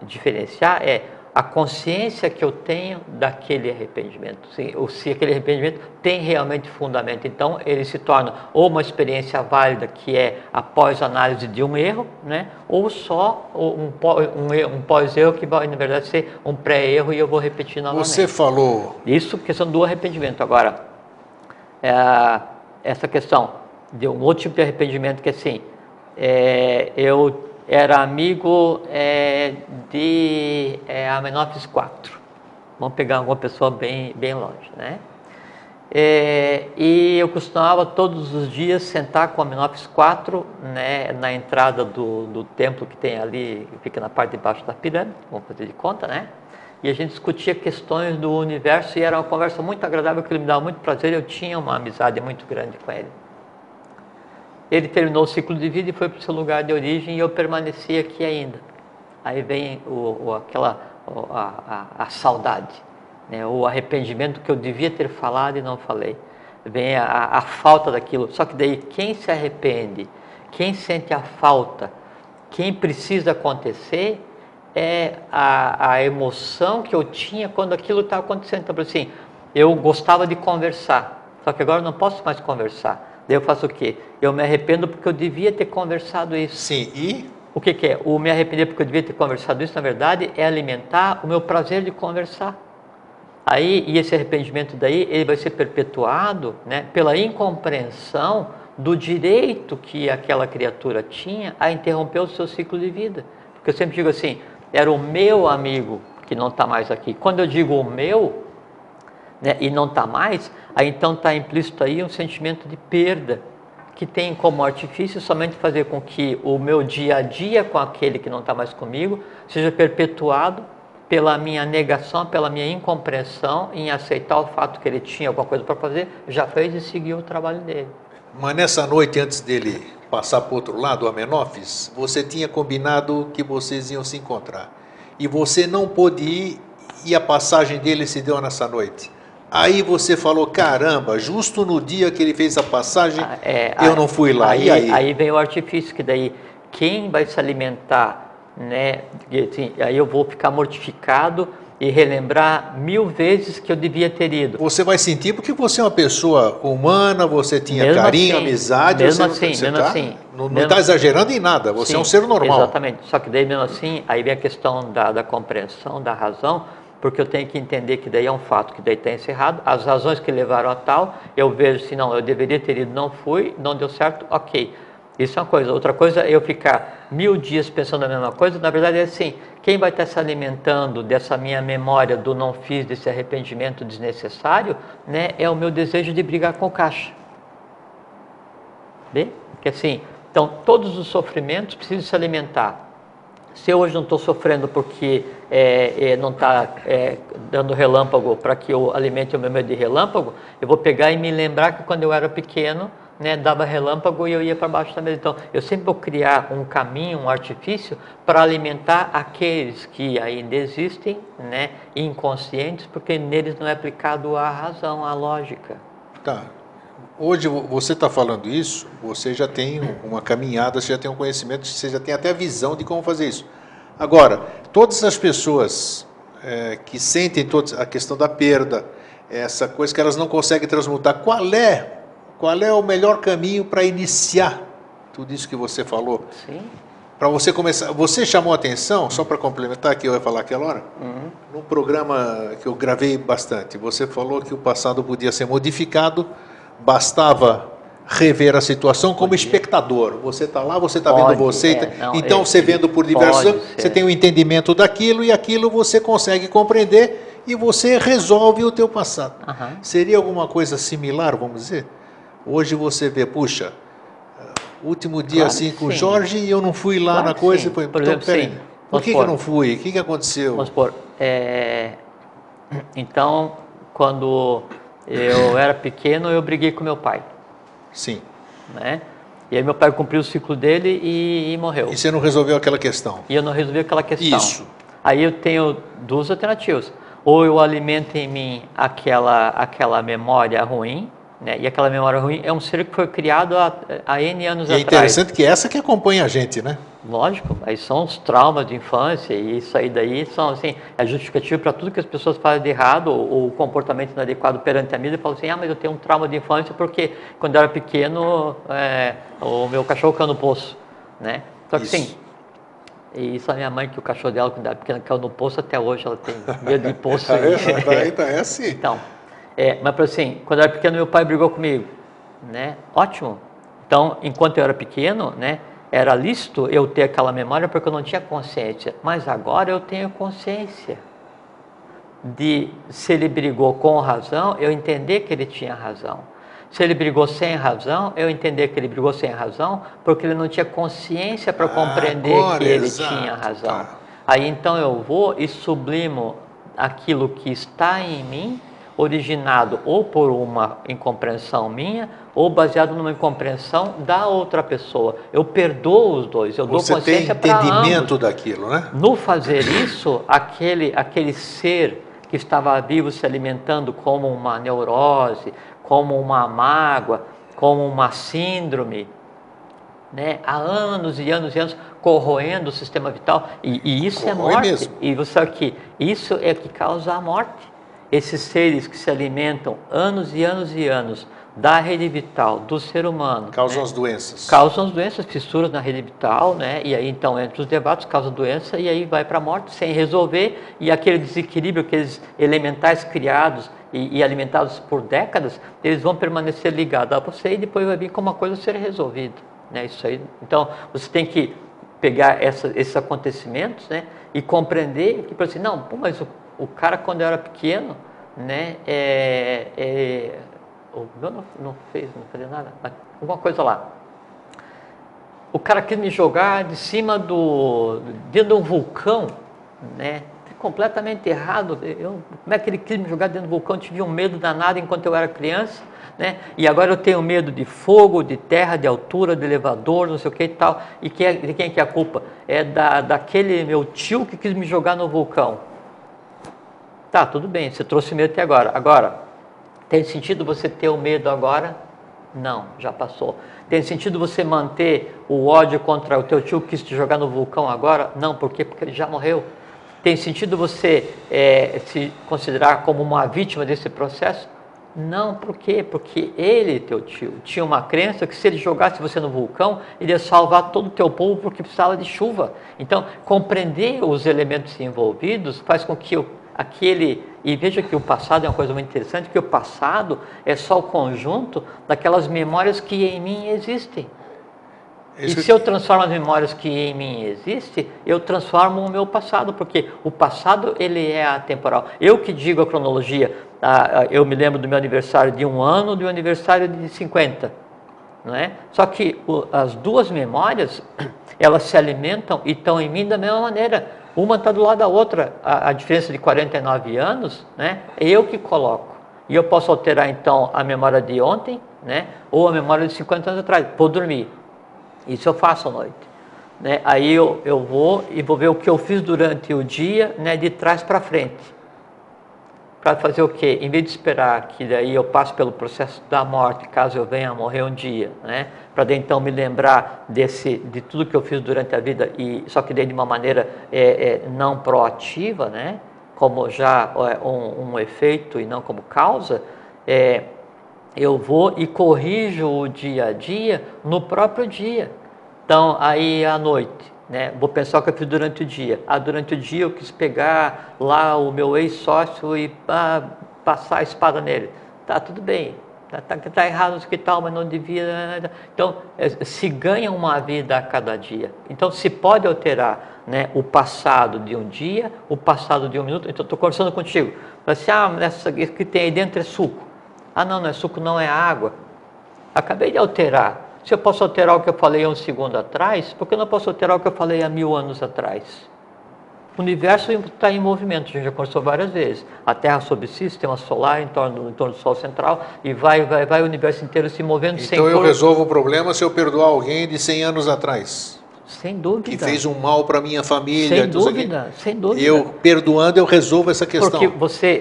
diferenciar é a consciência que eu tenho daquele arrependimento, se aquele arrependimento tem realmente fundamento. Então ele se torna ou uma experiência válida, que é após análise de um erro, né? Ou só um pós-erro que vai na verdade ser um pré-erro e eu vou repetir novamente. Você falou... Isso questão do arrependimento. Agora, essa questão de um outro tipo de arrependimento que assim, eu era amigo de Amenófis IV. Vamos pegar alguma pessoa bem longe, né? E eu costumava todos os dias sentar com Amenófis IV, né, na entrada do templo que tem ali, que fica na parte de baixo da pirâmide, vamos fazer de conta, né? E a gente discutia questões do universo e era uma conversa muito agradável, que ele me dava muito prazer, eu tinha uma amizade muito grande com ele. Ele terminou o ciclo de vida e foi para o seu lugar de origem e eu permaneci aqui ainda. Aí vem a saudade, né? O arrependimento que eu devia ter falado e não falei. Vem a falta daquilo. Só que daí quem se arrepende, quem sente a falta, quem precisa acontecer é a emoção que eu tinha quando aquilo estava acontecendo. Então, assim, eu gostava de conversar, só que agora eu não posso mais conversar. Daí eu faço o quê? Eu me arrependo porque eu devia ter conversado isso. Sim, e? O que é? O me arrepender porque eu devia ter conversado isso, na verdade, é alimentar o meu prazer de conversar. Aí, e esse arrependimento daí, ele vai ser perpetuado, né, pela incompreensão do direito que aquela criatura tinha a interromper o seu ciclo de vida. Porque eu sempre digo assim, era o meu amigo, que não está mais aqui. Quando eu digo o meu, né, e não está mais, aí então está implícito aí um sentimento de perda, que tem como artifício somente fazer com que o meu dia a dia com aquele que não está mais comigo seja perpetuado pela minha negação, pela minha incompreensão em aceitar o fato que ele tinha alguma coisa para fazer, já fez e seguiu o trabalho dele. Mas nessa noite, antes dele passar para o outro lado, o Amenófis, você tinha combinado que vocês iam se encontrar. E você não pôde ir, e a passagem dele se deu nessa noite. Aí você falou, caramba, justo no dia que ele fez a passagem, eu não fui lá. E aí? Aí vem o artifício, que daí quem vai se alimentar, né? Assim, aí eu vou ficar mortificado e relembrar 1000 vezes que eu devia ter ido. Você vai sentir porque você é uma pessoa humana, você tinha mesmo carinho, assim, amizade. Mesmo você assim, mesmo assim. Não está exagerando em nada, você sim, é um ser normal. Exatamente, só que daí mesmo assim, aí vem a questão da compreensão, da razão, porque eu tenho que entender que daí é um fato que daí está encerrado, as razões que levaram a tal, eu vejo se não, eu deveria ter ido, não fui, não deu certo, ok. Isso é uma coisa. Outra coisa é eu ficar 1000 dias pensando a mesma coisa. Na verdade é assim, quem vai estar se alimentando dessa minha memória do não fiz, desse arrependimento desnecessário, né, é o meu desejo de brigar com o caixa. Bem? Que assim, então todos os sofrimentos precisam se alimentar. Se eu hoje não estou sofrendo porque não está dando relâmpago para que eu alimente o meu medo de relâmpago, eu vou pegar e me lembrar que quando eu era pequeno, né, dava relâmpago e eu ia para baixo da mesa. Então, eu sempre vou criar um caminho, um artifício para alimentar aqueles que ainda existem, né, inconscientes, porque neles não é aplicado a razão, a lógica. Tá. Hoje você está falando isso, você já tem uma caminhada, você já tem um conhecimento, você já tem até a visão de como fazer isso. Agora, todas as pessoas que sentem toda a questão da perda, essa coisa que elas não conseguem transmutar, qual é o melhor caminho para iniciar tudo isso que você falou? Sim. Para você começar, você chamou a atenção, só para complementar, que eu ia falar aquela hora, num programa que eu gravei bastante, você falou que o passado podia ser modificado, bastava rever a situação como espectador. Você está lá, você está vendo você, então você vendo por diversos, você tem um entendimento daquilo e aquilo você consegue compreender e você resolve o teu passado. Seria alguma coisa similar, vamos dizer? Hoje você vê, puxa, último dia assim com o Jorge e eu não fui lá na coisa. Por exemplo, peraí, por que eu não fui? O que aconteceu? Vamos supor, então, quando eu era pequeno, eu briguei com meu pai. Sim. Né? E aí meu pai cumpriu o ciclo dele e morreu. E você não resolveu aquela questão? E eu não resolvi aquela questão. Isso. Aí eu tenho duas alternativas. Ou eu alimento em mim aquela memória ruim, né? E aquela memória ruim é um ser que foi criado há N anos atrás. E é interessante que essa que acompanha a gente, né? Lógico, aí são os traumas de infância e isso aí daí são assim, é justificativo para tudo que as pessoas fazem de errado ou o comportamento inadequado perante a vida e falam assim, mas eu tenho um trauma de infância porque quando eu era pequeno o meu cachorro caiu no poço, né? Só que sim, e isso a minha mãe, que o cachorro dela quando era pequena caiu no poço, até hoje ela tem medo de poço. É assim. Então, mas assim, quando eu era pequeno meu pai brigou comigo, né? Ótimo. Então, enquanto eu era pequeno, né? Era lícito eu ter aquela memória porque eu não tinha consciência. Mas agora eu tenho consciência de se ele brigou com razão, eu entender que ele tinha razão. Se ele brigou sem razão, eu entender que ele brigou sem razão porque ele não tinha consciência para compreender que ele tinha razão. Aí então eu vou e sublimo aquilo que está em mim, originado ou por uma incompreensão minha ou baseado numa incompreensão da outra pessoa. Eu perdoo os dois, eu dou consciência para ambos. Você tem entendimento daquilo, né? No fazer isso, aquele ser que estava vivo se alimentando como uma neurose, como uma mágoa, como uma síndrome, né? Há anos e anos e anos corroendo o sistema vital, e isso é morte. Mesmo. E você sabe que isso é que causa a morte. Esses seres que se alimentam anos e anos e anos da rede vital do ser humano. Causam as doenças. Causam as doenças, fissuras na rede vital, né? E aí então entre os debates causa doença e aí vai para a morte sem resolver. E aquele desequilíbrio, aqueles elementais criados e alimentados por décadas, eles vão permanecer ligados a você e depois vai vir como uma coisa a ser resolvida, né? Isso aí. Então você tem que pegar esses acontecimentos, né, e compreender que, assim, não, pô, mas o cara quando eu era pequeno, né, o meu não fazia nada, alguma coisa lá. O cara quis me jogar de cima dentro de um vulcão, né? Completamente errado. Como é que ele quis me jogar dentro do vulcão? Eu tive um medo danado enquanto eu era criança, né? E agora eu tenho medo de fogo, de terra, de altura, de elevador, não sei o que e tal. E de quem que é a culpa? É daquele meu tio que quis me jogar no vulcão. Tá, tudo bem, você trouxe medo até agora. Agora, tem sentido você ter o medo agora? Não, já passou. Tem sentido você manter o ódio contra o teu tio que quis te jogar no vulcão agora? Não, por quê? Porque ele já morreu. Tem sentido você se considerar como uma vítima desse processo? Não, por quê? Porque ele, teu tio, tinha uma crença que se ele jogasse você no vulcão, ele ia salvar todo o teu povo porque precisava de chuva. Então, compreender os elementos envolvidos faz com que e veja que o passado é uma coisa muito interessante, que o passado é só o conjunto daquelas memórias que em mim existem. E se eu transformo as memórias que em mim existem, eu transformo o meu passado, porque o passado ele é atemporal. Eu que digo a cronologia, eu me lembro do meu aniversário de 1 ano, do meu aniversário de 50, não é? Só que as duas memórias, elas se alimentam e estão em mim da mesma maneira. Uma está do lado da outra. A diferença de 49 anos, né, é eu que coloco. E eu posso alterar então a memória de ontem, né, ou a memória de 50 anos atrás. Vou dormir. Isso eu faço à noite, né? Aí eu vou e vou ver o que eu fiz durante o dia, né, de trás para frente. Para fazer o quê? Em vez de esperar que daí eu passe pelo processo da morte, caso eu venha a morrer um dia, né? Para então me lembrar de tudo que eu fiz durante a vida, só que daí de uma maneira não proativa, né? Como já um efeito e não como causa, eu vou e corrijo o dia a dia no próprio dia. Então, aí à noite, né, vou pensar o que eu fiz durante o dia. Durante o dia eu quis pegar lá o meu ex-sócio e passar a espada nele. Tá, tudo bem. Tá errado isso que tal, mas não devia. Então, se ganha uma vida a cada dia. Então, se pode alterar, né, o passado de um dia, o passado de um minuto. Então, estou conversando contigo. Assim, essa que tem aí dentro é suco. Não é suco, não é água. Acabei de alterar. Se eu posso alterar o que eu falei há 1 segundo atrás, por que eu não posso alterar o que eu falei há 1000 anos atrás? O universo está em movimento, a gente já conversou várias vezes. A Terra sob si, sistema solar em torno do Sol central, e vai o universo inteiro se movendo sem Então eu resolvo o problema se eu perdoar alguém de 100 anos atrás. Sem dúvida. Que fez um mal para minha família. Sem dúvida, sem dúvida. Eu perdoando, eu resolvo essa questão. Porque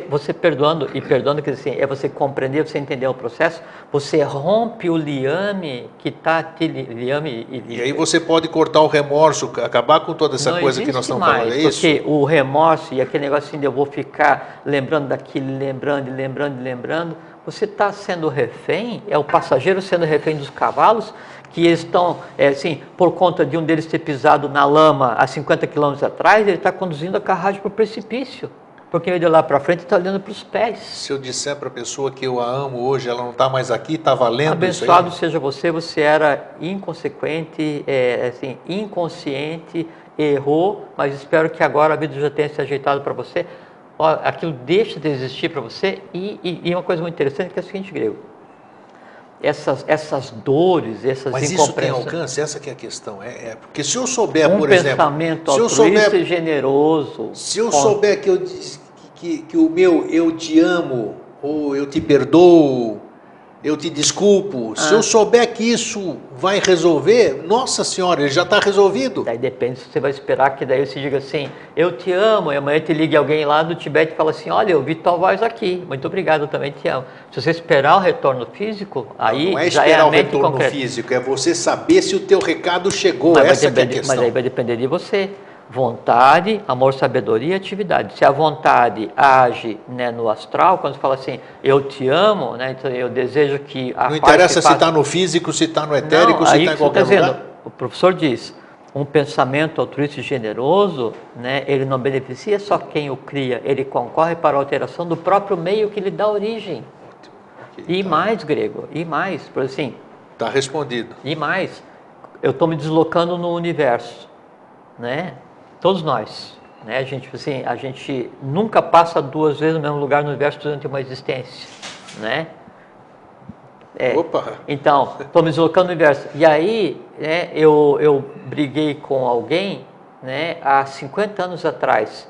você perdoando, quer dizer assim, é você compreender, você entender o processo, você rompe o liame que está E aí você pode cortar o remorso, acabar com toda essa coisa que nós estamos falando, é isso? Porque o remorso e aquele negocinho de eu vou ficar lembrando daquilo, lembrando, você está sendo refém, é o passageiro sendo refém dos cavalos, que eles estão, assim, por conta de um deles ter pisado na lama há 50 quilômetros atrás, ele está conduzindo a carruagem para o precipício, porque ele de lá para frente está olhando para os pés. Se eu disser para a pessoa que eu a amo hoje, ela não está mais aqui, está valendo Abençoado isso aí? seja você era inconsequente, assim, inconsciente, errou, mas espero que agora a vida já tenha se ajeitado para você. Aquilo deixa de existir para você, e uma coisa muito interessante que é o seguinte, Grego. Essas dores, essas Mas isso tem alcance? Essa que é a questão. Porque se eu souber, por exemplo... pensamento altruísta e generoso... Se eu souber que o meu eu te amo, ou eu te perdoo, eu te desculpo, se eu souber que isso vai resolver, nossa senhora, ele já está resolvido. Daí depende se você vai esperar que daí você diga assim, eu te amo, e amanhã te ligue alguém lá do Tibete e fala assim, olha, eu vi tua voz aqui, muito obrigado, eu também te amo. Se você esperar o retorno físico, aí não é já esperar é a o mente retorno concreta. físico, é você saber se o teu recado chegou, Mas essa que é a questão. Mas aí vai depender de você. Vontade, amor, sabedoria e atividade. Se a vontade age, né, no astral, quando você fala assim, eu te amo, né, então eu desejo que a não interessa se está no físico, se está no etérico, não, se está em qualquer lugar. O professor diz, um pensamento altruísta e generoso, né, ele não beneficia só quem o cria, ele concorre para a alteração do próprio meio que lhe dá origem. Okay, mais, Grego, e mais, por assim. Está respondido. E mais, eu estou me deslocando no universo. né? Todos nós, né? Assim, a gente nunca passa 2 vezes no mesmo lugar no universo durante uma existência, né? Opa! Então, estou me deslocando no universo. E aí, né, eu briguei com alguém, né, há 50 anos atrás.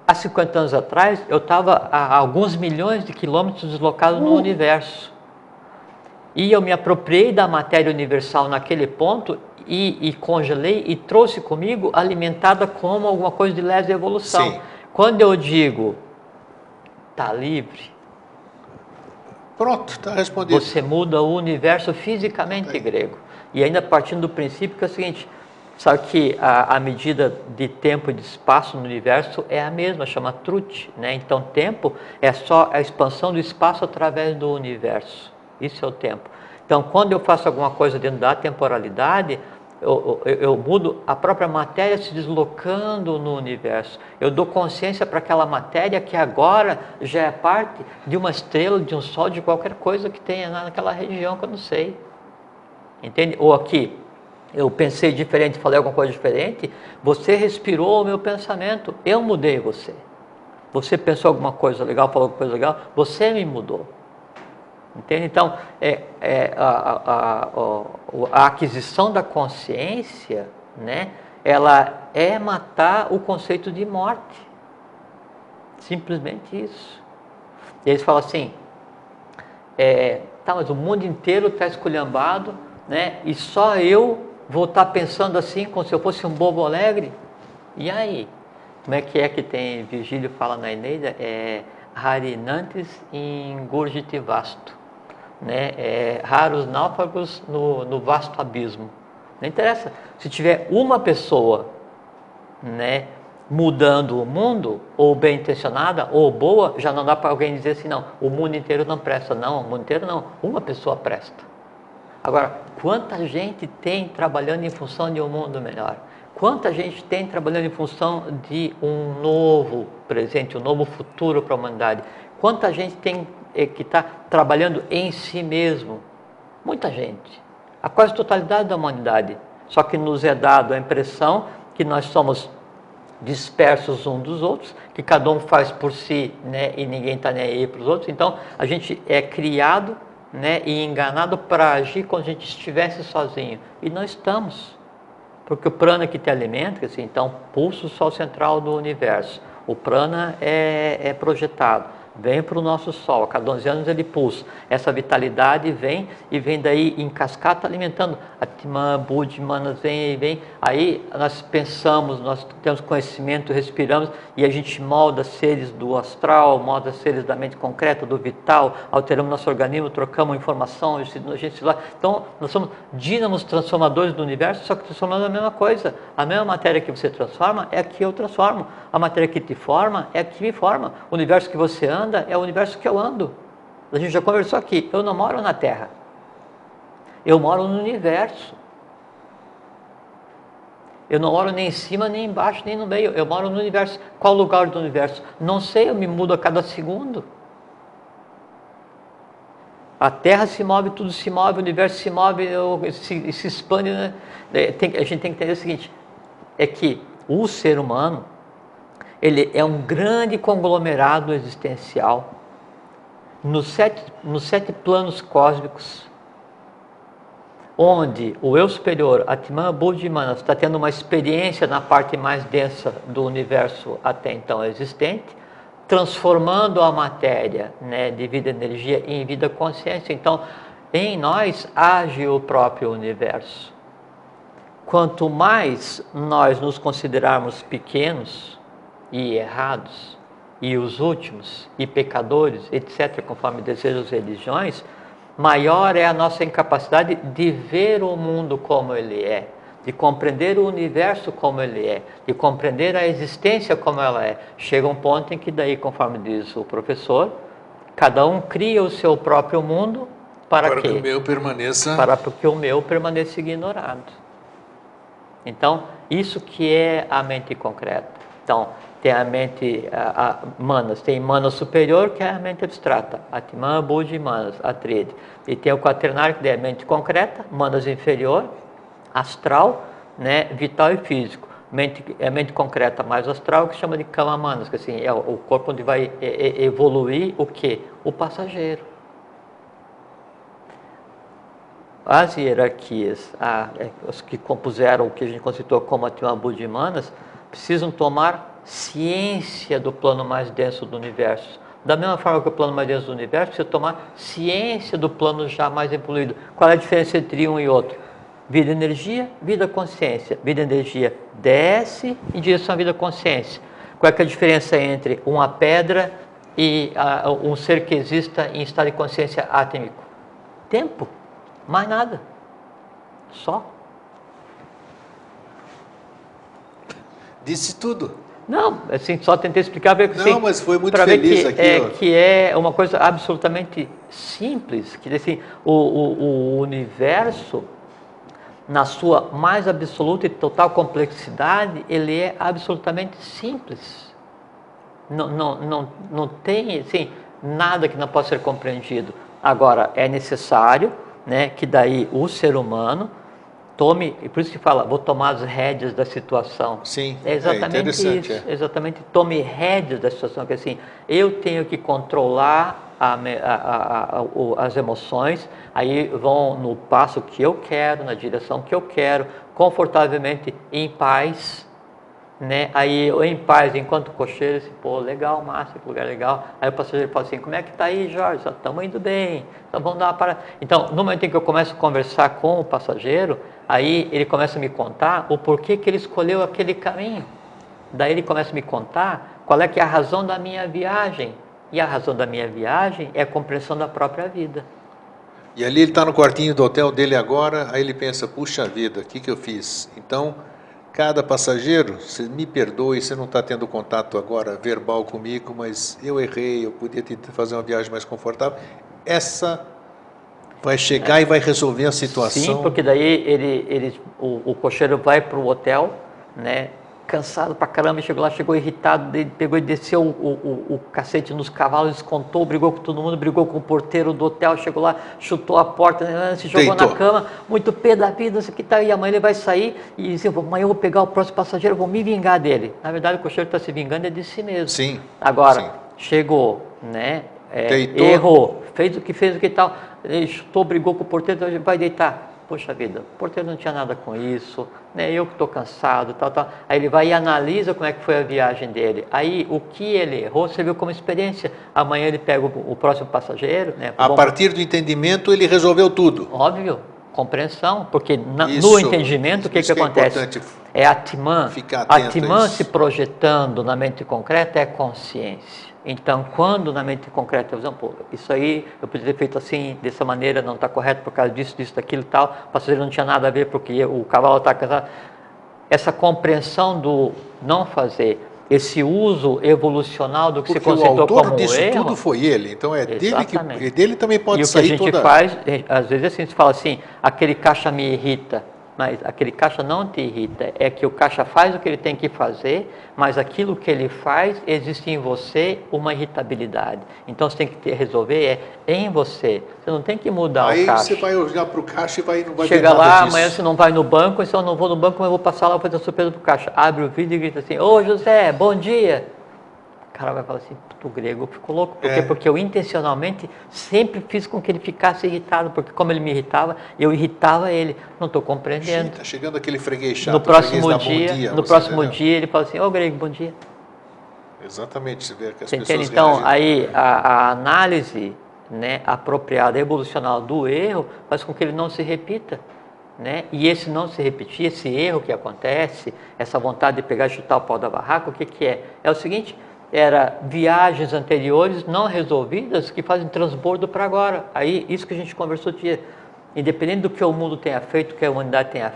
Há 50 anos atrás, eu estava a alguns milhões de quilômetros deslocado no universo. E eu me apropriei da matéria universal naquele ponto e congelei e trouxe comigo alimentada como alguma coisa de lesa evolução. Sim. Quando eu digo, está livre, Pronto, está respondido. você muda o universo fisicamente grego. E ainda partindo do princípio que é o seguinte, sabe que a medida de tempo e de espaço no universo é a mesma, chama Truth, né? Então tempo é só a expansão do espaço através do universo. Isso é o tempo. Então quando eu faço alguma coisa dentro da temporalidade, eu mudo a própria matéria se deslocando no universo. Eu dou consciência para aquela matéria que agora já é parte de uma estrela, de um sol, de qualquer coisa que tenha naquela região que eu não sei. Entende? Ou aqui, eu pensei diferente, falei alguma coisa diferente, você respirou o meu pensamento, eu mudei você. Você pensou alguma coisa legal, falou alguma coisa legal, você me mudou. Entende? Então, a aquisição da consciência, né, ela é matar o conceito de morte. Simplesmente isso. E eles falam assim, tá, mas o mundo inteiro está esculhambado, né, e só eu vou estar pensando assim, como se eu fosse um bobo alegre? E aí? Como é que tem, Virgílio fala na Eneida, rarinantes ingurgite vasto. Né? Raros náufragos no vasto abismo. Não interessa. Se tiver uma pessoa, né, mudando o mundo, ou bem intencionada, ou boa, já não dá para alguém dizer assim, não, o mundo inteiro não presta. Não, o mundo inteiro não. Uma pessoa presta. Agora, quanta gente tem trabalhando em função de um mundo melhor? Quanta gente tem trabalhando em função de um novo presente, um novo futuro para a humanidade? Quanta gente tem que está trabalhando em si mesmo? Muita gente. A quase totalidade da humanidade. Só que nos é dado a impressão que nós somos dispersos uns dos outros, que cada um faz por si, né, e ninguém está nem aí para os outros. Então, a gente é criado, né, e enganado para agir como se a gente estivesse sozinho. E não estamos. Porque o prana que te alimenta, assim, então, pulsa o sol central do universo. O prana é projetado. Vem para o nosso Sol, a cada 11 anos ele pulsa. Essa vitalidade vem e vem daí em cascata alimentando. Atman, Budi, Manas, vem e vem. Aí nós pensamos, nós temos conhecimento, respiramos e a gente molda seres do astral, molda seres da mente concreta, do vital, alteramos nosso organismo, trocamos informação, a gente lá. Então nós somos dínamos transformadores do universo, só que transformando a mesma coisa. A mesma matéria que você transforma é a que eu transformo. A matéria que te forma é a que me forma. O universo que você anda é o universo que eu ando. A gente já conversou aqui. Eu não moro na Terra. Eu moro no universo. Eu não moro nem em cima, nem embaixo, nem no meio. Eu moro no universo. Qual lugar do universo? Não sei, eu me mudo a cada segundo. A Terra se move, tudo se move, o universo se move, se expande. Né? A gente tem que entender o seguinte, é que o ser humano, ele é um grande conglomerado existencial nos sete planos cósmicos, onde o eu superior, Atman, Buddha e Manas, está tendo uma experiência na parte mais densa do universo até então existente, transformando a matéria, né, de vida e energia em vida consciência. Então, em nós age o próprio universo. Quanto mais nós nos considerarmos pequenos e errados, e os últimos, e pecadores, etc., conforme desejam as religiões, maior é a nossa incapacidade de ver o mundo como ele é, de compreender o universo como ele é, de compreender a existência como ela é. Chega um ponto em que daí, conforme diz o professor, cada um cria o seu próprio mundo para que o meu permaneça... Para que o meu permaneça ignorado. Então, isso que é a mente concreta. Então, tem a mente, Manas, tem Manas superior, que é a mente abstrata, Atman, Buddha e Manas, a tríade. E tem o quaternário, que é a mente concreta, Manas inferior, astral, né, vital e físico. Mente concreta mais astral, que chama de kama manas, que assim, é o corpo onde vai evoluir o quê? O passageiro. As hierarquias, os que compuseram o que a gente conceitou como Atma Buddhi Manas, precisam tomar ciência do plano mais denso do universo. Da mesma forma que o plano mais denso do universo precisa tomar ciência do plano já mais evoluído. Qual é a diferença entre um e outro? Vida energia, vida consciência. Vida energia desce em direção à vida consciência. Qual é a diferença entre uma pedra e um ser que exista em estado de consciência átmico? Tempo, mais nada. Só. Disse tudo. Não, assim, só tentei explicar para Não, mas foi muito feliz aqui. Que é uma coisa absolutamente simples, que assim, o universo, na sua mais absoluta e total complexidade, ele é absolutamente simples. Não tem assim, nada que não possa ser compreendido. Agora, é necessário, né, que daí o ser humano tome, e por isso que fala, vou tomar as rédeas da situação. Sim, é exatamente isso. Exatamente, tome rédeas da situação, que assim, eu tenho que controlar as emoções, aí vão no passo que eu quero, na direção que eu quero, confortavelmente, em paz, né? Aí eu em paz, enquanto cocheiro, assim, pô, legal, massa, que lugar legal. Aí o passageiro fala assim, como é que tá aí, Jorge? Estamos indo bem, então vamos dar uma parada. Então, no momento em que eu começo a conversar com o passageiro, aí ele começa a me contar o porquê que ele escolheu aquele caminho. Daí ele começa a me contar qual é que é a razão da minha viagem. E a razão da minha viagem é a compreensão da própria vida. E ali ele está no quartinho do hotel dele agora, aí ele pensa, puxa vida, o que eu fiz? Então, cada passageiro, você me perdoe, você não está tendo contato agora verbal comigo, mas eu errei, eu podia fazer uma viagem mais confortável. Essa vai chegar e vai resolver a situação. Sim, porque daí o cocheiro vai para o hotel, né? Cansado pra caramba, chegou irritado, ele pegou e desceu o cacete nos cavalos, descontou, brigou com todo mundo, brigou com o porteiro do hotel, chegou lá, chutou a porta, se jogou na cama, muito pé da vida, isso aqui tá aí, amanhã ele vai sair e diz, amanhã eu vou pegar o próximo passageiro, vou me vingar dele. Na verdade, o cocheiro está se vingando de si mesmo. Sim. Agora, sim. Chegou, né? Errou, fez o que tal, ele chutou, brigou com o porteiro, então vai deitar. Poxa vida, o porteiro não tinha nada com isso, né? Eu que estou cansado, tal. Aí ele vai e analisa como é que foi a viagem dele. Aí o que ele errou serviu como experiência. Amanhã ele pega o próximo passageiro, né? A partir do entendimento ele resolveu tudo. Óbvio, compreensão, porque no entendimento o que acontece? É Atman. Atman se projetando na mente concreta é consciência. Então, quando na mente concreta, pô, isso aí eu podia ter feito assim, dessa maneira, não está correto por causa disso, daquilo e tal, o passageiro não tinha nada a ver porque o cavalo está cansado. Essa compreensão do não fazer, esse uso evolucional do que porque se conceitou como erro. O autor disso tudo foi ele, então é dele também pode sair toda... E o que a gente faz, às vezes assim, você fala assim, aquele caixa me irrita. Mas aquele caixa não te irrita, é que o caixa faz o que ele tem que fazer, mas aquilo que ele faz, existe em você uma irritabilidade. Então você tem que resolver em você. Você não tem que mudar o caixa. Aí você vai olhar para o caixa e não vai Chega ver nada lá, disso. Amanhã você não vai no banco, então eu não vou no banco, mas eu vou passar lá para fazer a surpresa para o caixa. Abre o vídeo e grita assim, ô José, bom dia. O cara vai falar assim, o grego ficou louco. Por quê? Porque eu intencionalmente sempre fiz com que ele ficasse irritado, porque como ele me irritava, eu irritava ele. Não estou compreendendo. Está chegando aquele freguês chato, no próximo dia ele fala assim, ô grego, bom dia. Exatamente, você vê que as você pessoas entende? Então, reagem. aí a análise, né, apropriada, evolucional do erro, faz com que ele não se repita. Né? E esse não se repetir, esse erro que acontece, essa vontade de pegar e chutar o pau da barraca, o que é? É o seguinte... Era viagens anteriores não resolvidas que fazem transbordo para agora. Aí, isso que a gente conversou dia, independente do que o mundo tenha feito, que a humanidade tenha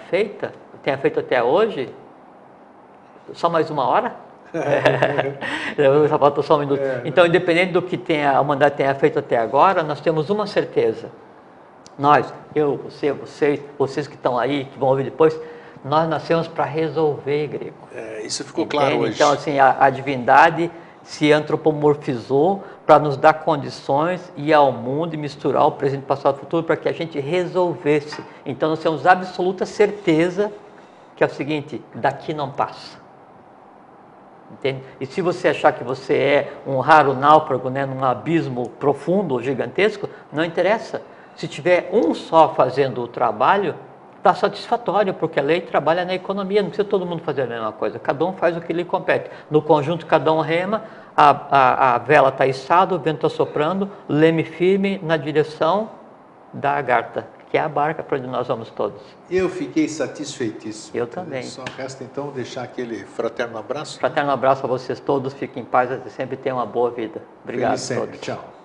feito até hoje, só mais uma hora? Só falta só um minuto. Então, independente do que a humanidade tenha feito até agora, nós temos uma certeza. Nós, eu, vocês que estão aí, que vão ouvir depois, nós nascemos para resolver, grego. Isso ficou claro hoje. Então, assim, a divindade se antropomorfizou para nos dar condições, ir ao mundo e misturar o presente, passado e futuro para que a gente resolvesse. Então, nós temos absoluta certeza que é o seguinte: daqui não passa. Entende? E se você achar que você é um raro náufrago, né, num abismo profundo, gigantesco, não interessa. Se tiver um só fazendo o trabalho, está satisfatório, porque a lei trabalha na economia, não precisa todo mundo fazer a mesma coisa, cada um faz o que lhe compete. No conjunto, cada um rema, a vela está içada, o vento está soprando, leme firme na direção da Agartha, que é a barca para onde nós vamos todos. Eu fiquei satisfeitíssimo. Eu também. Só resta então deixar aquele fraterno abraço. Fraterno abraço a vocês todos, fiquem em paz e sempre tenham uma boa vida. Obrigado a todos. Tchau.